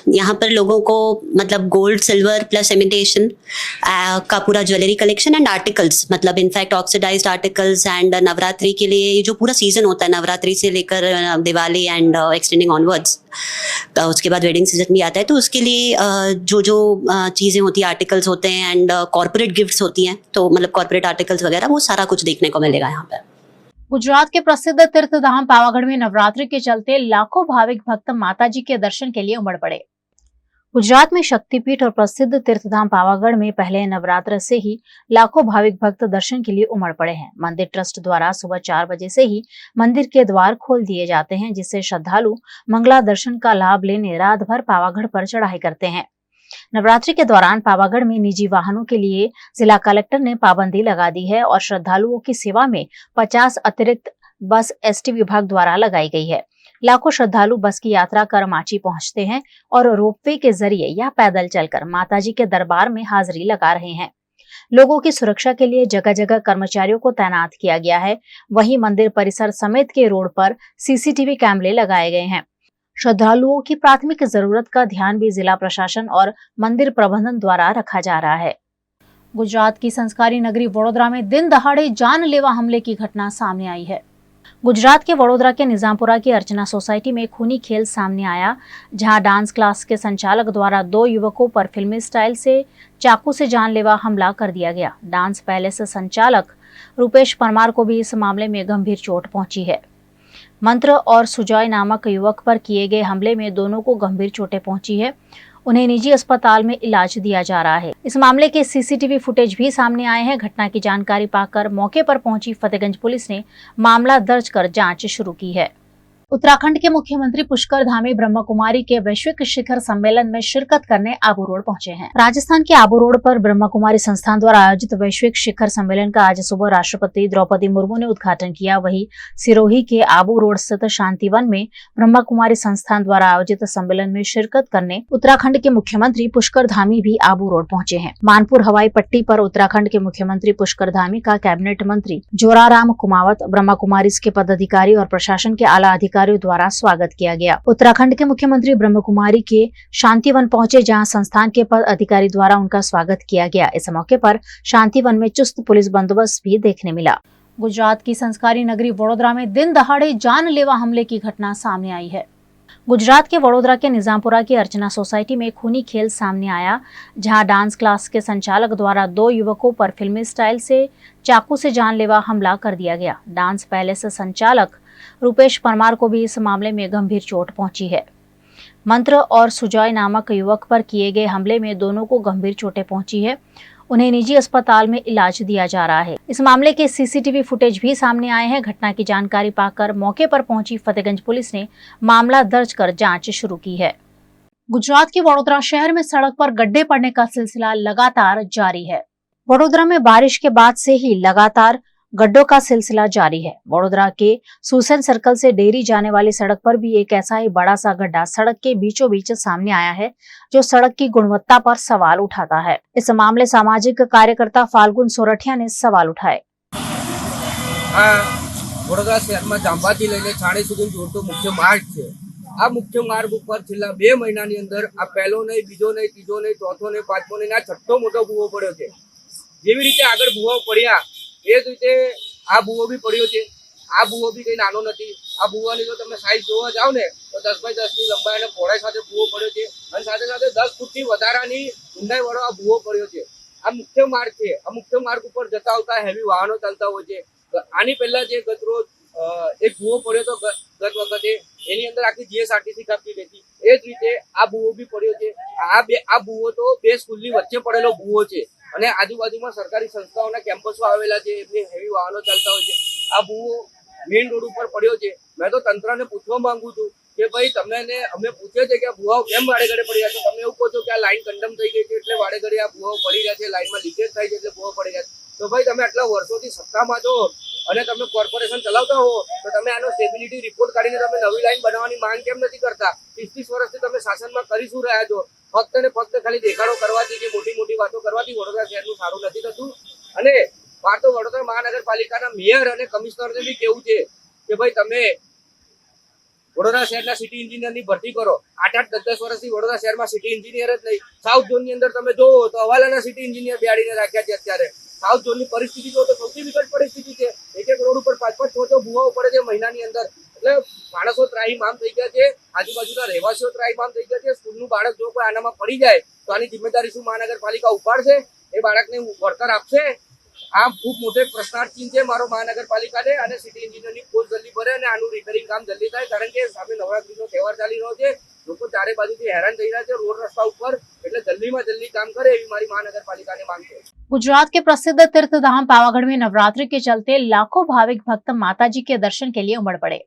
यहाँ पर लोगों को मतलब गोल्ड, सिल्वर प्लस इमिटेशन का पूरा ज्वेलरी कलेक्शन एंड आर्टिकल्स, मतलब in fact oxidised articles and Navratri के लिए जो पूरा सीजन होता है, नवरात्रि से लेकर दिवाली एंड एक्सटेंडिंग ऑनवर्ड्स, तो उसके बाद वेडिंग सीजन भी आता है, तो उसके लिए जो जो चीज़ें होती हैं, आर्टिकल्स होते हैं एंड कॉर्पोरेट गिफ्ट्स होती हैं, तो मतलब कॉर्पोरेट आर्टिकल्स वगैरह वो सारा कुछ देखने को मिलेगा यहाँ पर। गुजरात के प्रसिद्ध तीर्थधाम पावागढ़ में नवरात्रि के चलते लाखों भाविक भक्त माताजी के दर्शन के लिए उमड़ पड़े। गुजरात में शक्तिपीठ और प्रसिद्ध तीर्थधाम पावागढ़ में पहले नवरात्र से ही लाखों भाविक भक्त दर्शन के लिए उमड़ पड़े हैं। मंदिर ट्रस्ट द्वारा सुबह 4 बजे से ही मंदिर के द्वार खोल दिए जाते हैं, जिससे श्रद्धालु मंगला दर्शन का लाभ लेने रात भर पावागढ़ पर चढ़ाई करते हैं। नवरात्रि के दौरान पावागढ़ में निजी वाहनों के लिए जिला कलेक्टर ने पाबंदी लगा दी है और श्रद्धालुओं की सेवा में 50 अतिरिक्त बस एसटी विभाग द्वारा लगाई गई है। लाखों श्रद्धालु बस की यात्रा कर माची पहुंचते हैं और रोपवे के जरिए या पैदल चलकर माताजी के दरबार में हाजिरी लगा रहे हैं। लोगों की सुरक्षा के लिए जगह जगह कर्मचारियों को तैनात किया गया है। वहीं मंदिर परिसर समेत के रोड पर सीसीटीवी कैमरे लगाए गए हैं। श्रद्धालुओं की प्राथमिक जरूरत का ध्यान भी जिला प्रशासन और मंदिर प्रबंधन द्वारा रखा जा रहा है। गुजरात की संस्कारी नगरी वडोदरा में दिन दहाड़े जानलेवा हमले की घटना सामने आई है। गुजरात के वडोदरा के निजामपुरा की अर्चना सोसाइटी में खूनी खेल सामने आया, जहां डांस क्लास के संचालक द्वारा 2 युवकों पर फिल्मी स्टाइल से चाकू से जानलेवा हमला कर दिया गया। डांस पैलेस संचालक रुपेश परमार को भी इस मामले में गंभीर चोट पहुंची है। मंत्र और सुजॉय नामक युवक पर किए गए हमले में दोनों को गंभीर चोटें पहुंची है। उन्हें निजी अस्पताल में इलाज दिया जा रहा है। इस मामले के सीसीटीवी फुटेज भी सामने आए हैं। घटना की जानकारी पाकर मौके पर पहुंची फतेहगंज पुलिस ने मामला दर्ज कर जांच शुरू की है। उत्तराखंड के मुख्यमंत्री पुष्कर धामी ब्रह्म कुमारी के वैश्विक शिखर सम्मेलन में शिरकत करने आबू रोड पहुंचे हैं। राजस्थान के आबू रोड पर ब्रह्म कुमारी संस्थान द्वारा आयोजित वैश्विक शिखर सम्मेलन का आज सुबह राष्ट्रपति द्रौपदी मुर्मू ने उद्घाटन किया। वहीं सिरोही के आबू रोड स्थित शांतिवन में ब्रह्म कुमारी संस्थान द्वारा आयोजित सम्मेलन में शिरकत करने उत्तराखंड के मुख्यमंत्री पुष्कर धामी भी आबू रोड पहुंचे हैं। मानपुर हवाई पट्टी पर उत्तराखंड के मुख्यमंत्री पुष्कर धामी का कैबिनेट मंत्री जोराराम कुमावत, ब्रह्म कुमारी के पदाधिकारी और प्रशासन के आला अधिकारियों द्वारा स्वागत किया गया। उत्तराखंड के मुख्यमंत्री ब्रह्म कुमारी के शांतिवन पहुंचे, जहां संस्थान के पद अधिकारी द्वारा उनका स्वागत किया गया। इस मौके पर शांतिवन में चुस्त पुलिस बंदोबस्त भी देखने मिला। गुजरात की संस्कारी नगरी वडोदरा में दिन दहाड़े जानलेवा हमले की घटना सामने आई है। गुजरात के वडोदरा के निजामपुरा की अर्चना सोसाइटी में खूनी खेल सामने आया, जहां डांस क्लास के संचालक द्वारा 2 युवकों पर फिल्मी स्टाइल से चाकू से जानलेवा हमला कर दिया गया। डांस पैलेस संचालक रुपेश परमार को भी इस मामले में गंभीर चोट पहुंची है। मंत्र और सुजॉय नामक युवक पर किए गए हमले में दोनों को गंभीर चोटें पहुंची है। उन्हें निजी अस्पताल में इलाज दिया जा रहा है। इस मामले के सीसीटीवी फुटेज भी सामने आए हैं। घटना की जानकारी पाकर मौके पर पहुंची फतेहगंज पुलिस ने मामला दर्ज कर जांच शुरू की है। गुजरात के वडोदरा शहर में सड़क पर गड्ढे पड़ने का सिलसिला लगातार जारी है। वडोदरा में बारिश के बाद से ही लगातार गड्ढों का सिलसिला जारी है। वडोदरा के सुसन सर्कल से डेरी जाने वाली सड़क पर भी एक ऐसा ही बड़ा सा गड्ढा सड़क के बीचों बीच सामने आया है, जो सड़क की गुणवत्ता पर सवाल उठाता है। इस मामले सामाजिक कार्यकर्ता फाल्गुन सोरठिया ने सवाल उठाए। वडोदरा शहर में जांबाथी लईने छाणे सुधी जोड़तो मुख्य मार्ग है। आ मुख्य मार्ग पर छेल्ला 2 महीनानी अंदर आ पहलो नहीं, बीजो नहीं, तीजो नहीं, चौथो नहीं, पांचमो नहीं, आ छठ्ठो मोटो भूવો પડ્યો છે। જેવી રીતે આગળ ભૂવો પડ્યા એ જ રીતે આ ભૂવો બી પડ્યો છે। આ ભૂવો બી કઈ નાનો નથી। આ ભૂવાની જો તમે સાઈઝ જોવા જાવ ને તો 10 બાય 10 ની લંબાઈ અને પહોળાઈ સાથે ભૂવો પડ્યો છે અને સાથે સાથે 10 ફૂટની વધારાની ઊંડાઈ વાળો આ ભૂવો પડ્યો છે। આ મુખ્ય માર્ગ છે। આ મુખ્ય માર્ગ ઉપર જતા આવતા હેવી વાહનો ચાલતા હોય છે। આની પહેલા જે ગત રોજ એક ભૂવો પડ્યો તો ગત વખતે એની અંદર આખી જીએસઆરટીસી કાપી ગઈ હતી। એ જ રીતે આ ભૂવો બી પડ્યો છે। આ ભૂવો તો 2 સ્કૂલની વચ્ચે પડેલો ભૂવો છે અને આજુબાજુમાં સરકારી સંસ્થાઓના કેમ્પસો આવેલા છે, એમની હેવી વાહનો ચાલતા હોય છે। આ ભૂવો મેઇન રોડ ઉપર પડ્યો છે। મેં તો તંત્રને પૂછવા માંગુ છું કે ભાઈ તમને અમે પૂછે છે કે આ ભૂવાઓ કેમ વાડે ઘડે પડ્યા છે, તમે એવું કહો છો કે આ લાઈન કંડમ થઈ ગઈ છે એટલે વાડે ઘડે આ ભૂવાઓ પડી રહ્યા છે, લાઈનમાં લીકેજ થાય છે એટલે ભૂવાઓ પડી રહ્યા છે। તો ભાઈ તમે આટલા વર્ષોથી સત્તામાં છો અને તમે કોર્પોરેશન ચલાવતા હો તો તમે આનો સ્ટેબિલિટી રિપોર્ટ કાઢીને તમે નવી લાઈન બનાવવાની માંગ કેમ નથી કરતા? 30 વર્ષથી તમે શાસનમાં કરી શું રહ્યા છો? ફક્ત ને ફક્ત ખાલી દેખાડો કરવાથી કે મોટી મોટી વાતો કરવાથી વડોદરા શહેરનું સારું નથી થતું। અને મારે તો વડોદરા મહાનગરપાલિકાના મેયર અને કમિશનરને બી કેવું છે કે ભાઈ તમે વડોદરા શહેરના સિટી એન્જિનિયરની ભરતી કરો। 8-8, 10-10 વર્ષથી વડોદરા શહેરમાં સિટી એન્જિનિયર જ નહીં। સાઉથ ઝોનની અંદર તમે જોવો તો હવાલાના સિટી એન્જિનિયર બેહાડીને રાખ્યા છે અત્યારે। સાઉથ ઝોનની પરિસ્થિતિ જો તો સૌથી વિકટ પરિસ્થિતિ છે। એક રોડ ઉપર 5-5, 6-6 ભૂવાઓ પડે છે મહિનાની અંદર। એટલે માણસો ત્રાહીમામ થઈ ગયા છે, આજુબાજુના રહેવાસીઓ ત્રાહીમામ થઈ ગયા છે। સ્કૂલનું બાળક જો કોઈ આનામાં પડી જાય તો આની જિમ્મેદારી શું મહાનગરપાલિકા ઉપાડશે? એ બાળકને વળતર આપશે? આ ખૂબ મોટો પ્રશ્નાર્થ ચિહ્ન છે મારો મહાનગરપાલિકાને અને સિટી એન્જિનિયરની પોસ્ટ જલ્દી ભરે અને આનું રિપેરિંગ કામ જલ્દી થાય, કારણ કે સામે નવરાત્રીનો તહેવાર ચાલી રહ્યો છે। લોકો ચારે બાજુથી હેરાન થઈ રહ્યા છે રોડ રસ્તા ઉપર, એટલે જલ્દીમાં જલ્દી काम करे એવી મારી મહાનગરપાલિકાને માંગ છે। गुजरात के प्रसिद्ध तीर्थधाम पावागढ़ में नवरात्रि के चलते लाखों भाविक भक्त माताजी के दर्शन के लिए उमड़ पड़े।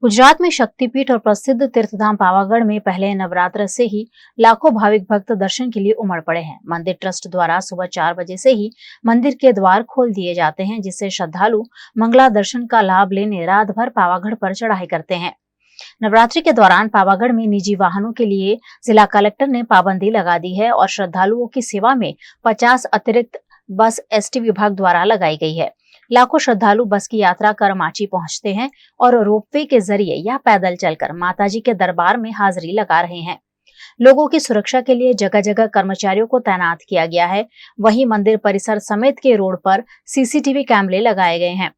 गुजरात में शक्तिपीठ और प्रसिद्ध तीर्थधाम पावागढ़ में पहले नवरात्र से ही लाखों भाविक भक्त दर्शन के लिए उमड़ पड़े हैं। मंदिर ट्रस्ट द्वारा सुबह 4 बजे से ही मंदिर के द्वार खोल दिए जाते हैं, जिससे श्रद्धालु मंगला दर्शन का लाभ लेने रात भर पावागढ़ पर चढ़ाई करते हैं। नवरात्रि के दौरान पावागढ़ में निजी वाहनों के लिए जिला कलेक्टर ने पाबंदी लगा दी है और श्रद्धालुओं की सेवा में 50 अतिरिक्त बस एसटी विभाग द्वारा लगाई गई है। लाखों श्रद्धालु बस की यात्रा कर माची पहुंचते हैं और रोपवे के जरिए या पैदल चलकर माताजी के दरबार में हाजिरी लगा रहे हैं। लोगों की सुरक्षा के लिए जगह जगह कर्मचारियों को तैनात किया गया है। वहीं मंदिर परिसर समेत के रोड पर सीसीटीवी कैमरे लगाए गए हैं।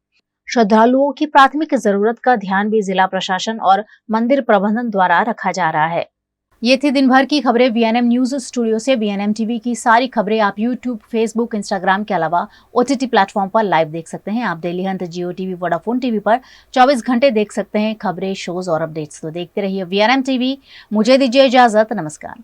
श्रद्धालुओं की प्राथमिक जरूरत का ध्यान भी जिला प्रशासन और मंदिर प्रबंधन द्वारा रखा जा रहा है। ये थी दिन भर की खबरें VNM न्यूज स्टूडियो से। VNM टीवी की सारी खबरें आप यूट्यूब, फेसबुक, इंस्टाग्राम के अलावा OTT प्लेटफॉर्म पर लाइव देख सकते हैं। आप डेली हंट, जियो टीवी, वोडाफोन टीवी पर 24 घंटे देख सकते हैं खबरें, शोज और अपडेट्स। तो देखते रहिए VNM टीवी। मुझे दीजिए इजाजत। नमस्कार।